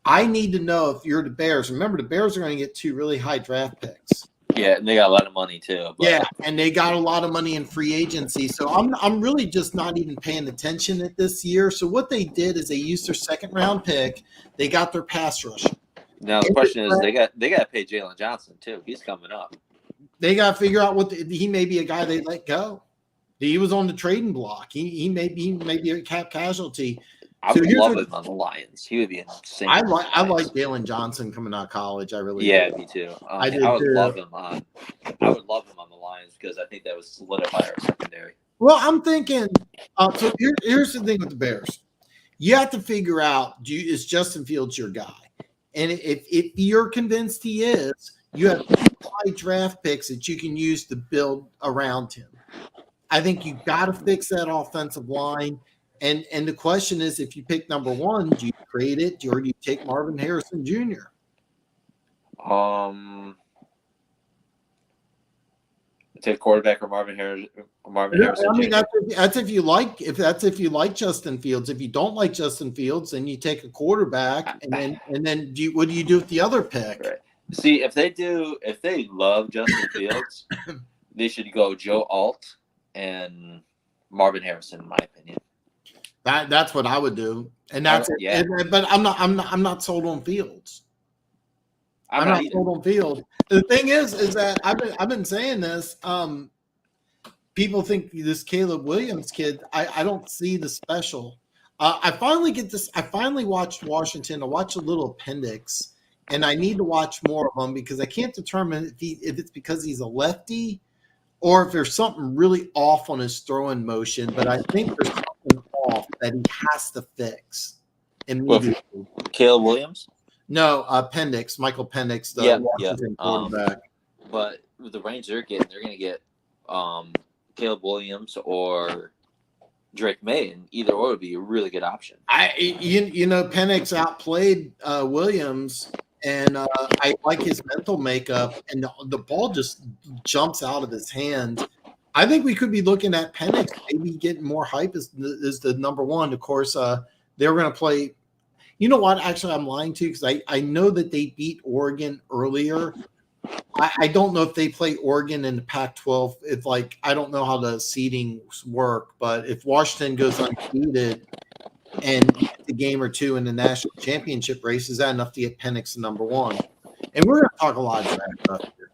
I need to know if you're the Bears. Remember, the Bears are going to get 2 really high draft picks. Yeah, and they got a lot of money too. But... Yeah, and they got a lot of money in free agency. So I'm really just not even paying attention at this year. So what they did is they used their 2nd round pick. They got their pass rush. Now the question is, they got to pay Jalen Johnson too. He's coming up. They got to figure out he may be a guy they let go. He was on the trading block. He may be a cap casualty. I would love him on the Lions. He would be insane. I like Jalen Johnson coming out of college. I really do. Me too. I would love him on the Lions, because I think that would solidify our secondary. Well, I'm thinking. So here's the thing with the Bears. You have to figure out: is Justin Fields your guy? And if you're convinced he is, you have 2 high draft picks that you can use to build around him. I think you got to fix that offensive line. And the question is, if you pick number 1, do you trade it, or do you take Marvin Harrison Jr.? Take quarterback or Marvin Harrison. I mean, that's if you like Justin Fields. If you don't like Justin Fields, then you take a quarterback, and then what do you do with the other pick? Right. See, if they love Justin Fields, they should go Joe Alt and Marvin Harrison, in my opinion. That's what I would do, and that's it. But I'm not sold on Fields. I'm not sold on Fields. The thing is that I've been saying this. People think this Caleb Williams kid. I don't see the special. I finally watched Washington. I watched a little appendix, and I need to watch more of them, because I can't determine if it's because he's a lefty or if there's something really off on his throwing motion. But I think there's something off that he has to fix immediately. Caleb Williams? No, Michael Penix, the Washington quarterback. But with the range they're going to get Caleb Williams or Drake May, and either or would be a really good option. Penix outplayed Williams, and I like his mental makeup, and the ball just jumps out of his hand. I think we could be looking at Penix maybe getting more hype as the number 1. Of course, they were going to play. You know what? Actually, I'm lying to you, because I know that they beat Oregon earlier. I don't know if they play Oregon in the Pac-12. If I don't know how the seedings work, but if Washington goes undefeated and gets a game or 2 in the national championship race, is that enough to get Penix to number 1? And we're going to talk a lot of draft stuff here.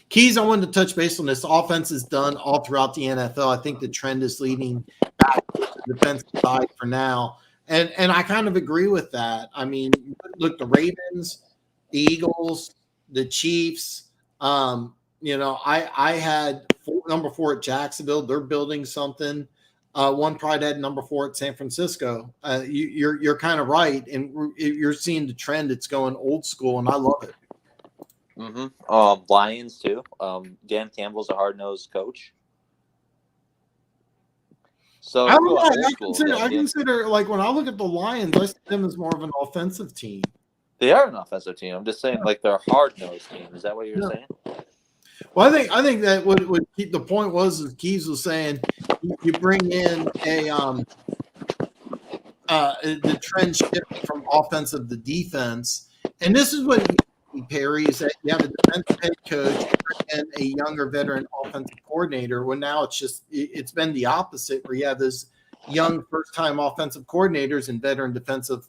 Keys, I wanted to touch base on this. Offense is done all throughout the NFL. I think the trend is leading back to the defensive side for now. And I kind of agree with that. I mean, look, the Ravens, the Eagles, the Chiefs. I had number 4 at Jacksonville. They're building something. One probably had number 4 at San Francisco. You're kind of right, and you're seeing the trend. It's going old school, and I love it. Mm-hmm. Lions too. Dan Campbell's a hard-nosed coach. So I consider like when I look at the Lions, I see them as more of an offensive team. They are an offensive team. I'm just saying, like, they're a hard-nosed team. Is that what you're saying? Well, I think that what the point was is Keys was saying you bring in the trend shift from offensive to defense, and this is what Perry is that you have a defensive head coach and a younger veteran offensive coordinator. Well, now it's been the opposite where you have those young first-time offensive coordinators and veteran defensive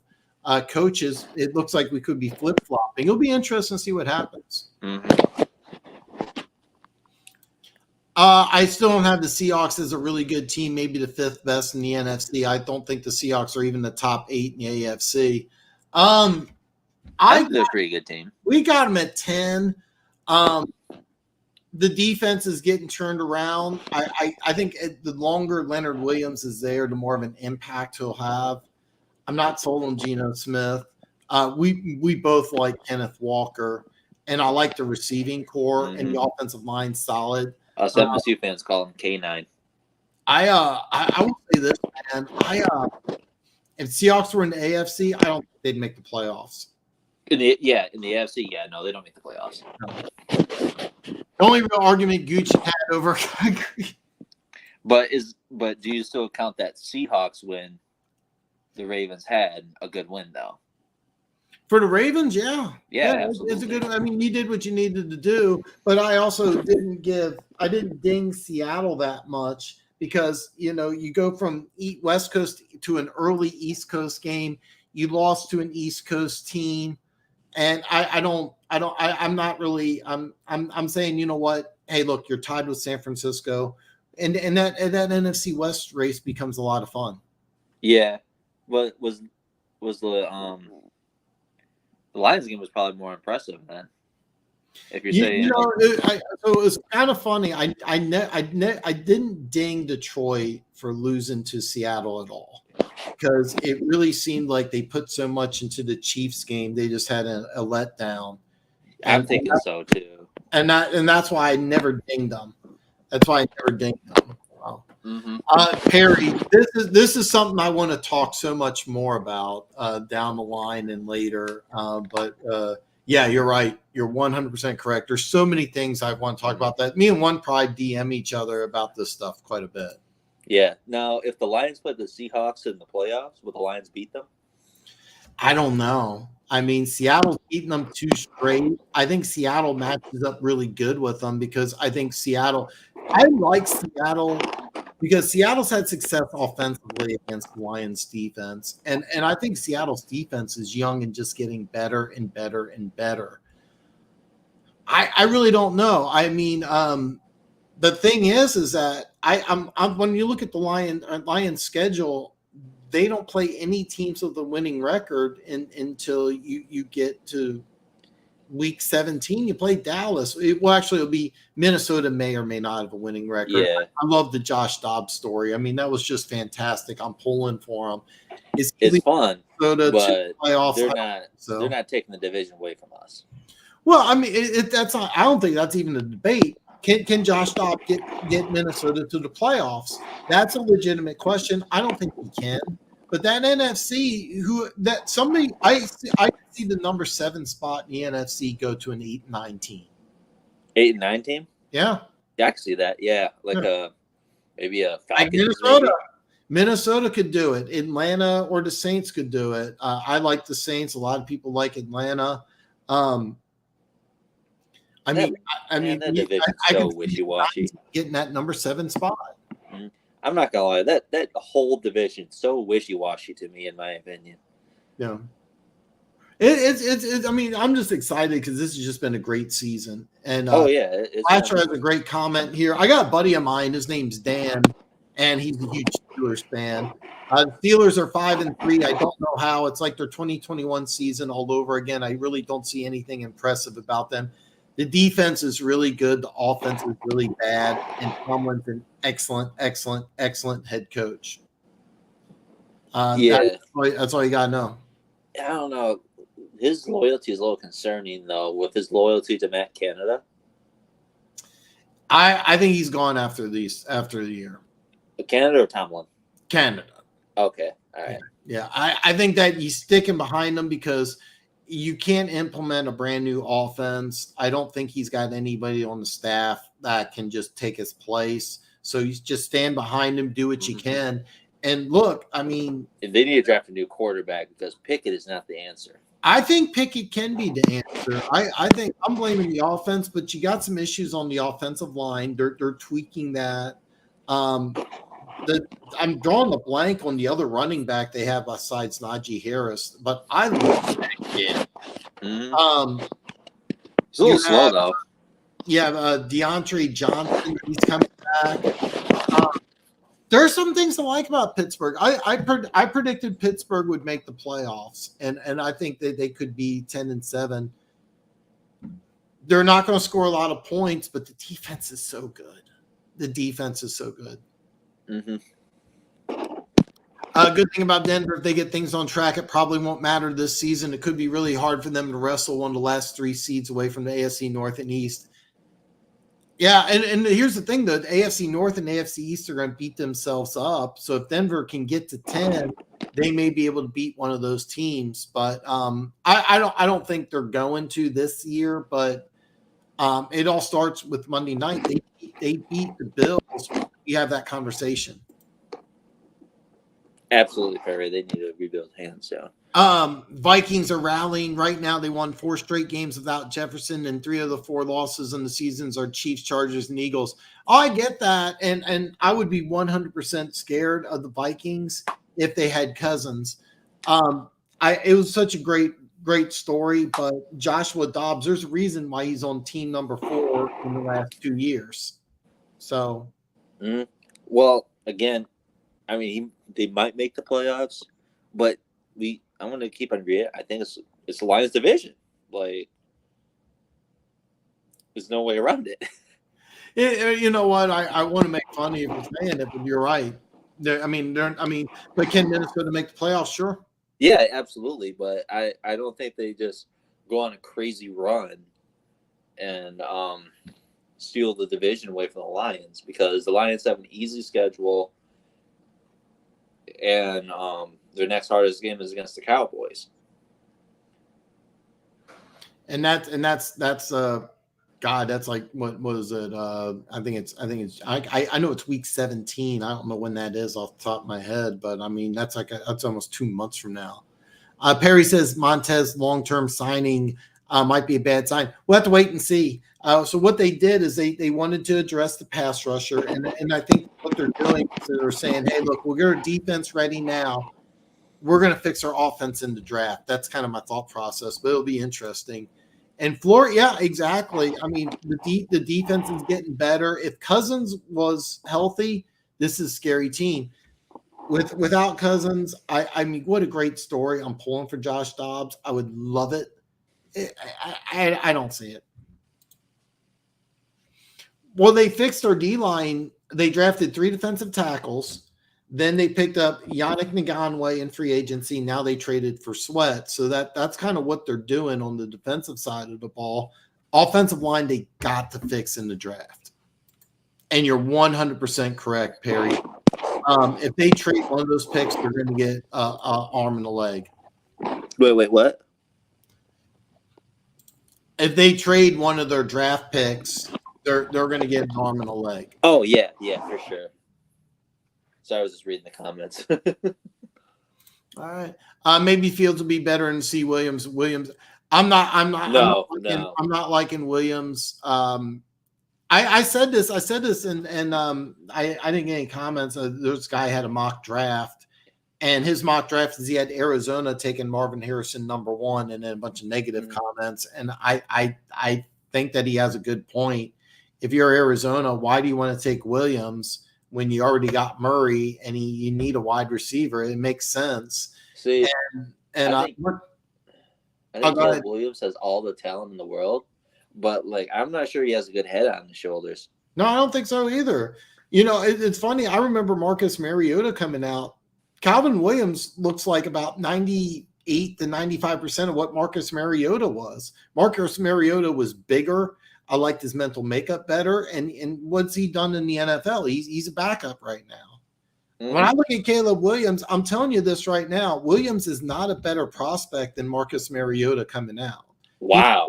coaches. It looks like we could be flip-flopping. It'll be interesting to see what happens. Mm-hmm. I still don't have the Seahawks as a really good team, maybe the 5th best in the NFC. I don't think the Seahawks are even the top 8 in the AFC. I think they're a pretty good team. We got them at 10. The defense is getting turned around. I think the longer Leonard Williams is there, the more of an impact he'll have. I'm not sold on Geno Smith. We both like Kenneth Walker, and I like the receiving core and the offensive line solid. Us MSU fans call him K9. I will say this, man. If Seahawks were in the AFC, I don't think they'd make the playoffs. In the AFC, no, they don't make the playoffs. No. The only real argument Gucci had over But do you still count that Seahawks win the Ravens had a good win though? For the Ravens, yeah, absolutely. It's a good. I mean, you did what you needed to do, but I also didn't ding Seattle that much because you go from West Coast to an early East Coast game. You lost to an East Coast team, and I'm not really. I'm saying, you know what? Hey, look, you're tied with San Francisco, and that NFC West race becomes a lot of fun. Yeah, what was the Lions game was probably more impressive then. If you're saying, so it was kind of funny. I didn't ding Detroit for losing to Seattle at all because it really seemed like they put so much into the Chiefs game. They just had a letdown. I'm thinking so too. And that's why I never dinged them. That's why I never dinged them. Wow. Mm-hmm. Perry, this is something I want to talk so much more about down the line and later. But yeah, you're right. You're 100% correct. There's so many things I want to talk about that. Me and One Pride DM each other about this stuff quite a bit. Yeah. Now, if the Lions played the Seahawks in the playoffs, would the Lions beat them? I don't know. I mean, Seattle's beaten them 2 straight. I think Seattle matches up really good with them because I think I like Seattle because Seattle's had success offensively against the Lions defense. And I think Seattle's defense is young and just getting better and better and better. I really don't know. I mean, the thing is that I'm when you look at the Lions schedule, they don't play any teams with a winning record until you get to week 17. You play Dallas. It'll be Minnesota may or may not have a winning record. Yeah. I love the Josh Dobbs story. I mean, that was just fantastic. I'm pulling for him. It's fun, but they're not taking the division away from us. Well, I mean, that's not. I don't think that's even a debate. Can Josh Dobbs get Minnesota to the playoffs? That's a legitimate question. I don't think he can. But that NFC, I see the number 7 spot in the NFC go to an 8-9 team. 8-9 team? Yeah. I can see that. Yeah, maybe a Falcons. Like Minnesota. Minnesota could do it. Atlanta or the Saints could do it. I like the Saints. A lot of people like Atlanta. That division's so wishy-washy. Getting that number 7 spot. Mm-hmm. I'm not gonna lie, that whole division so wishy-washy to me, in my opinion. Yeah, it's. I mean, I'm just excited because this has just been a great season. And Flasher has a great comment here. I got a buddy of mine. His name's Dan, and he's a huge Steelers fan. Steelers are 5-3. I don't know how. It's like their 2021 season all over again. I really don't see anything impressive about them. The defense is really good. The offense is really bad. And Tomlin's an excellent head coach. That's all you got to know. I don't know. His loyalty is a little concerning, though, with his loyalty to Matt Canada. I think he's gone after the year. Canada or Tomlin? Canada. Okay. All right. Yeah. I think that he's sticking behind them because – you can't implement a brand new offense. I don't think he's got anybody on the staff that can just take his place. So you just stand behind him, do what you can. And look, I mean, they need to draft a new quarterback because Pickett is not the answer. I think Pickett can be the answer. I think I'm blaming the offense, but you got some issues on the offensive line. They're tweaking that. I'm drawing a blank on the other running back they have besides Najee Harris, but I love that kid. He's a little slow though. Yeah, DeAndre Johnson, he's coming back. There are some things to like about Pittsburgh. I predicted Pittsburgh would make the playoffs, and I think that they could be 10-7. They're not going to score a lot of points, but the defense is so good. The defense is so good. Good thing about Denver, if they get things on track, it probably won't matter this season. It could be really hard for them to wrestle one of the last 3 seeds away from the AFC North and East. Yeah, and here's the thing, though. The AFC North and AFC East are going to beat themselves up. So if Denver can get to 10, they may be able to beat one of those teams. But I don't think they're going to this year. But it all starts with Monday night. They beat the Bills. We have that conversation. Absolutely, Perry. They need to rebuild hands down. Vikings are rallying right now. They won 4 straight games without Jefferson, and 3 of the 4 losses in the seasons are Chiefs, Chargers, and Eagles. Oh, I get that, and I would be 100% scared of the Vikings if they had Cousins. It was such a great story, but Joshua Dobbs, there's a reason why he's on team number 4 in the last 2 years. So, well, again, I mean, they might make the playoffs, but I'm going to keep on reading. I think it's the Lions division. Like, there's no way around it. You know what? I want to make fun of you for saying it, but you're right. But can Minnesota make the playoffs? Sure. Yeah, absolutely. But I don't think they just go on a crazy run and steal the division away from the Lions, because the Lions have an easy schedule, and their next hardest game is against the Cowboys. And that's God, that's like what is it? I know it's week 17. I don't know when that is off the top of my head, but I mean that's almost 2 months from now. Perry says Montez long-term signing might be a bad sign. We'll have to wait and see. So what they did is they wanted to address the pass rusher, and I think what they're doing is they're saying, hey, look, we'll get our defense ready now. We're going to fix our offense in the draft. That's kind of my thought process, but it'll be interesting. And Florida, yeah, exactly. I mean, the defense is getting better. If Cousins was healthy, this is a scary team. Without Cousins, I mean, what a great story. I'm pulling for Josh Dobbs. I would love it. I don't see it. Well, they fixed their D-line. They drafted 3 defensive tackles. Then they picked up Yannick Ngakoue in free agency. Now they traded for Sweat. So that's kind of what they're doing on the defensive side of the ball. Offensive line, they got to fix in the draft. And you're 100% correct, Perry. If they trade one of those picks, they're going to get an arm and a leg. Wait, what? If they trade one of their draft picks, they're going to get an arm and a leg. Oh, yeah, for sure. So I was just reading the comments. All right. Maybe Fields will be better and see Williams. I'm not liking Williams. I said this, and I didn't get any comments. This guy had a mock draft, and his mock draft is he had Arizona taking Marvin Harrison number 1, and then a bunch of negative comments. And I think that he has a good point. If you're Arizona, why do you want to take Williams when you already got Murray and you need a wide receiver? It makes sense. See, I think Williams has all the talent in the world, but I'm not sure he has a good head on his shoulders. No, I don't think so either. It's funny. I remember Marcus Mariota coming out. Calvin Williams looks like about 98 to 95% of what Marcus Mariota was. Marcus Mariota was bigger. I liked his mental makeup better. And what's he done in the NFL? He's a backup right now. When I look at Caleb Williams, I'm telling you this right now. Williams is not a better prospect than Marcus Mariota coming out. Wow.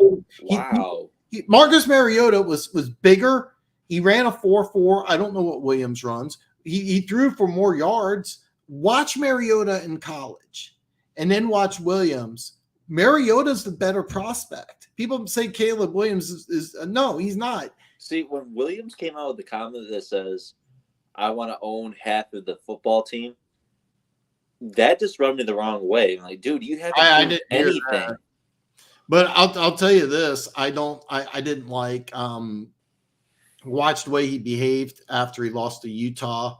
Marcus Mariota was bigger. He ran a 4.4. I don't know what Williams runs. He threw for more yards. Watch Mariota in college and then watch Williams. Mariota's the better prospect. People say Caleb Williams is no, he's not. See, when Williams came out with the comment that says, I want to own half of the football team, that just rubbed me the wrong way. I'm like, dude, you haven't done anything. But I'll tell you this: I didn't like watch the way he behaved after he lost to Utah.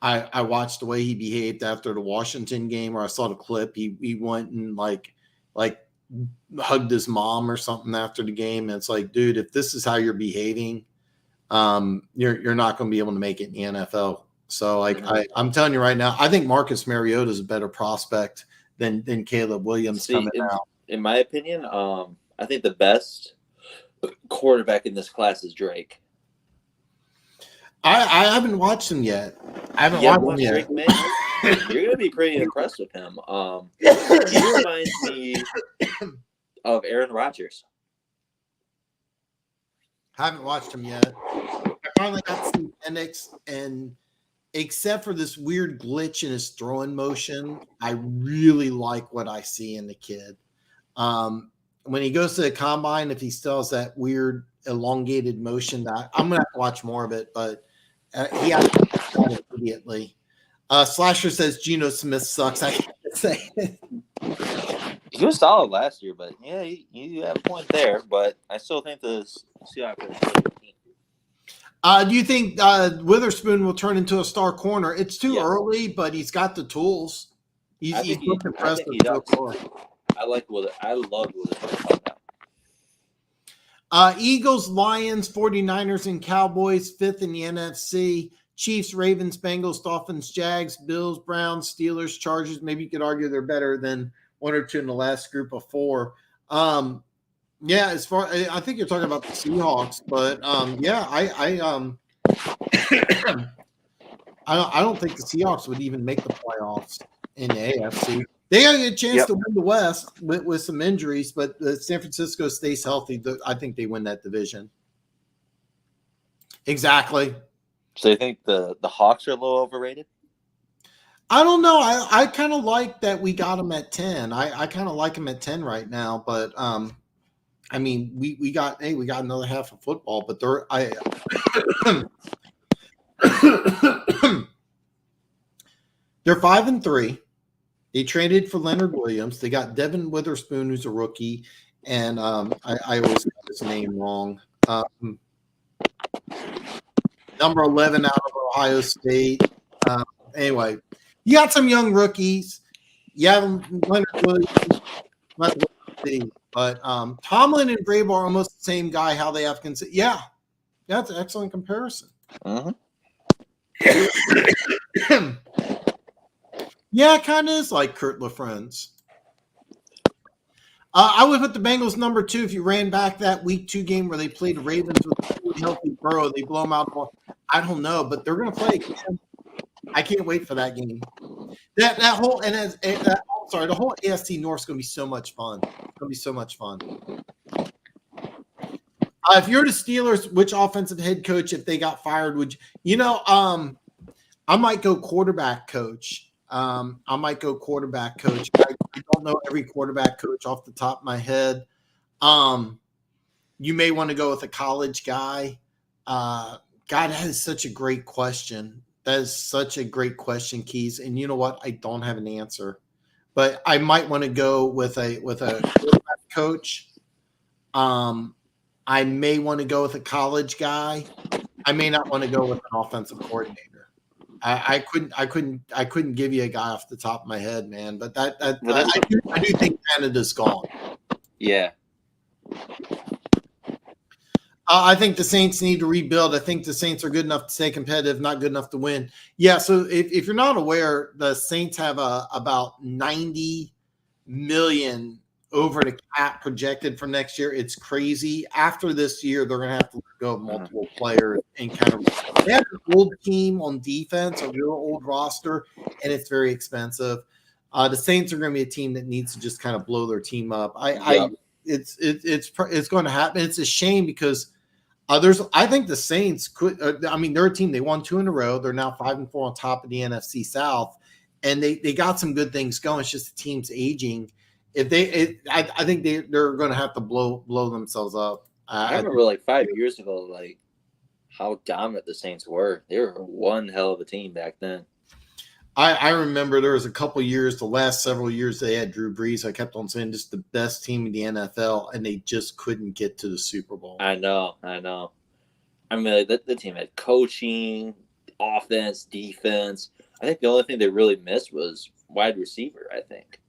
I watched the way he behaved after the Washington game, where I saw the clip. He went and like hugged his mom or something after the game. And it's like, dude, if this is how you're behaving, you're not going to be able to make it in the NFL. So like I'm telling you right now, I think Marcus Mariota is a better prospect than Caleb Williams coming out. In my opinion, I think the best quarterback in this class is Drake. I haven't watched him yet. I haven't watched him yet. Drake, man, you're going to be pretty impressed with him. He reminds me of Aaron Rodgers. Haven't watched him yet. I finally got to see Penix, and except for this weird glitch in his throwing motion, I really like what I see in the kid. When he goes to the combine, if he still has that weird elongated motion, I'm going to have to watch more of it, but he has to it immediately. Slasher says Geno Smith sucks. I can't say it. He was solid last year, but yeah, you have a point there. But I still think the Seahawks are a good team. Do you think Witherspoon will turn into a star corner? It's too early, but he's got the tools. He's impressive. I love Witherspoon. Eagles, Lions, 49ers, and Cowboys, 5th in the NFC. Chiefs, Ravens, Bengals, Dolphins, Jags, Bills, Browns, Steelers, Chargers. Maybe you could argue they're better than one or two in the last group of 4. As far I think you're talking about the Seahawks, but I don't think the Seahawks would even make the playoffs in the AFC. They got a chance to win the West with some injuries, but San Francisco stays healthy. I think they win that division. Exactly. So you think the Hawks are a little overrated? I don't know. I kind of like that we got them at 10. I kind of like them at 10 right now, but I mean, we got another half of football, but they're 5-3. They traded for Leonard Williams. They got Devin Witherspoon, who's a rookie, and I always get his name wrong. Number 11 out of Ohio State. Anyway, you got some young rookies. You have Leonard Williams. But Tomlin and Vrabel are almost the same guy. How they have yeah, that's an excellent comparison. Yeah, it kind of is like Kurt LaFrance. I would put the Bengals number 2 if you ran back that week 2 game where they played the Ravens with a healthy Burrow. They blow them out. I don't know, but they're going to play again. I can't wait for that game. The whole AFC North is going to be so much fun. It's going to be so much fun. If you're the Steelers, which offensive head coach, if they got fired, would you? I might go quarterback coach. I don't know every quarterback coach off the top of my head. You may want to go with a college guy. God, that is such a great question. That is such a great question, Keys. And you know what? I don't have an answer, but I might want to go with a quarterback coach. I may want to go with a college guy. I may not want to go with an offensive coordinator. I couldn't give you a guy off the top of my head, man. But I do think Canada's gone. Yeah. I think the Saints need to rebuild. I think the Saints are good enough to stay competitive, not good enough to win. Yeah, so if you're not aware, the Saints have about $90 million over the cap projected for next year. It's crazy. After this year, they're going to have to let go of multiple players and kind of they have an old team on defense, a real old roster, and it's very expensive. The Saints are going to be a team that needs to just kind of blow their team up. It's going to happen. It's a shame because I think the Saints could. They're a team. They won 2 in a row. They're now 5-4 on top of the NFC South, and they got some good things going. It's just the team's aging. I think they're going to have to blow themselves up. I remember like 5 years ago, like how dominant the Saints were. They were one hell of a team back then. I remember there was a couple years, the last several years they had Drew Brees. I kept on saying just the best team in the NFL, and they just couldn't get to the Super Bowl. I know. I mean, the team had coaching, offense, defense. I think the only thing they really missed was wide receiver, I think.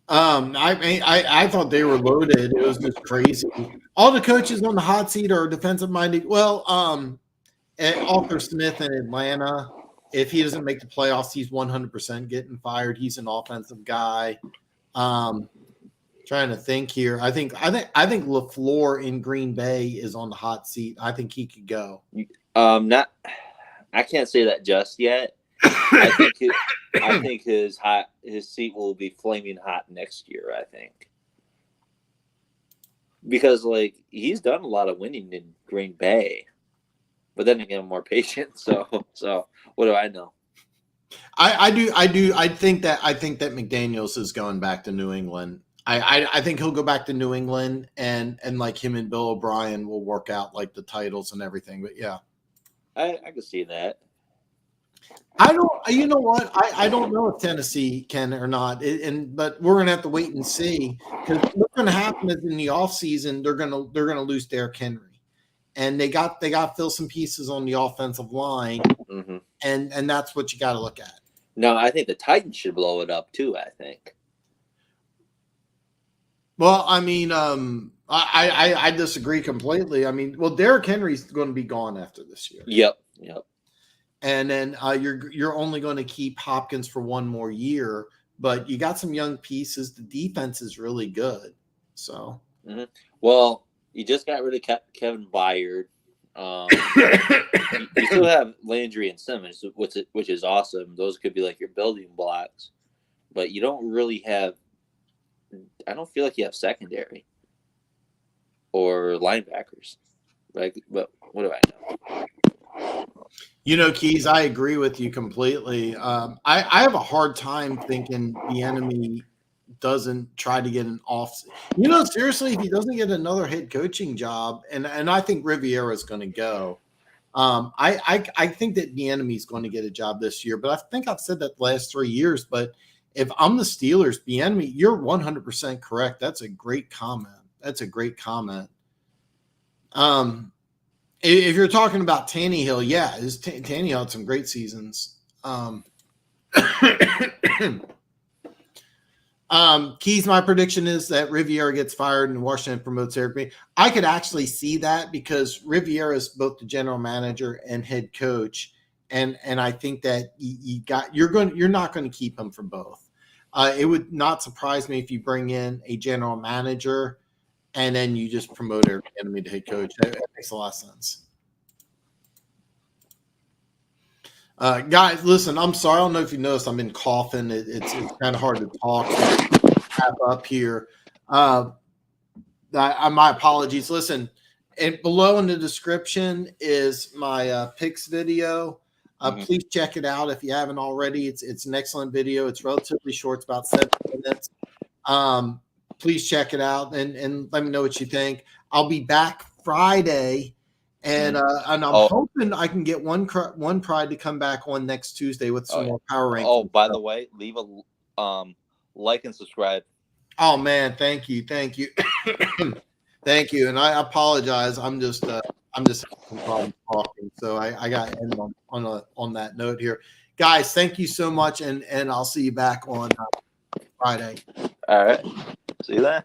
I thought they were loaded. It was just crazy. All the coaches on the hot seat are defensive minded. Well, Arthur Smith in Atlanta, if he doesn't make the playoffs, he's 100% getting fired. He's an offensive guy. Trying to think here. I think LaFleur in Green Bay is on the hot seat. I think he could go. I can't say that just yet. I think his seat will be flaming hot next year, I think. Because like he's done a lot of winning in Green Bay. But then again, I'm more patient. So what do I know? I think that McDaniels is going back to New England. I think he'll go back to New England and like him and Bill O'Brien will work out like the titles and everything. But yeah, I can see that. You know what? I don't know if Tennessee can or not. But we're gonna have to wait and see because what's gonna happen is in the offseason, they're gonna lose Derrick Henry. And they got to fill some pieces on the offensive line, and that's what you got to look at. No, I think the Titans should blow it up too. I think. Well, I mean, I disagree completely. I mean, Derrick Henry's going to be gone after this year. Yep. And then you're only going to keep Hopkins for one more year, but you got some young pieces. The defense is really good. So, well. You just got rid of Kevin Byard. You still have Landry and Simmons, which is awesome. Those could be like your building blocks, but you don't really have. I don't feel like you have secondary or linebackers. Like, but what do I know? Keys, I agree with you completely. I have a hard time thinking the enemy doesn't try to get an off. Seriously, if he doesn't get another head coaching job, and I think Riviera is going to go. I think that the enemy is going to get a job this year, but I think I've said that the last 3 years. But if I'm the Steelers, the enemy, you're 100% correct. That's a great comment. If you're talking about Tannehill, yeah, Tannehill had some great seasons. Keys, my prediction is that Riviera gets fired and Washington promotes Eric Green. I could actually see that because Riviera is both the general manager and head coach, and I think that you're not going to keep him for both. It would not surprise me if you bring in a general manager and then you just promote Eric Green to head coach. That makes a lot of sense. Guys, listen, I'm sorry. I don't know if you noticed, I've been coughing. It's kind of hard to talk. Wrap up here. My apologies. Listen, and below in the description is my picks video. Please check it out if you haven't already. It's an excellent video. It's relatively short. It's about 7 minutes. Please check it out and let me know what you think. I'll be back Friday. And I'm hoping I can get one pride to come back on next Tuesday with some more power rankings. Oh, by the way, leave a like and subscribe. Oh man, thank you, thank you. And I apologize. I'm just having problem talking, so I got to end on that note here, guys. Thank you so much, and I'll see you back on Friday. All right, see you then.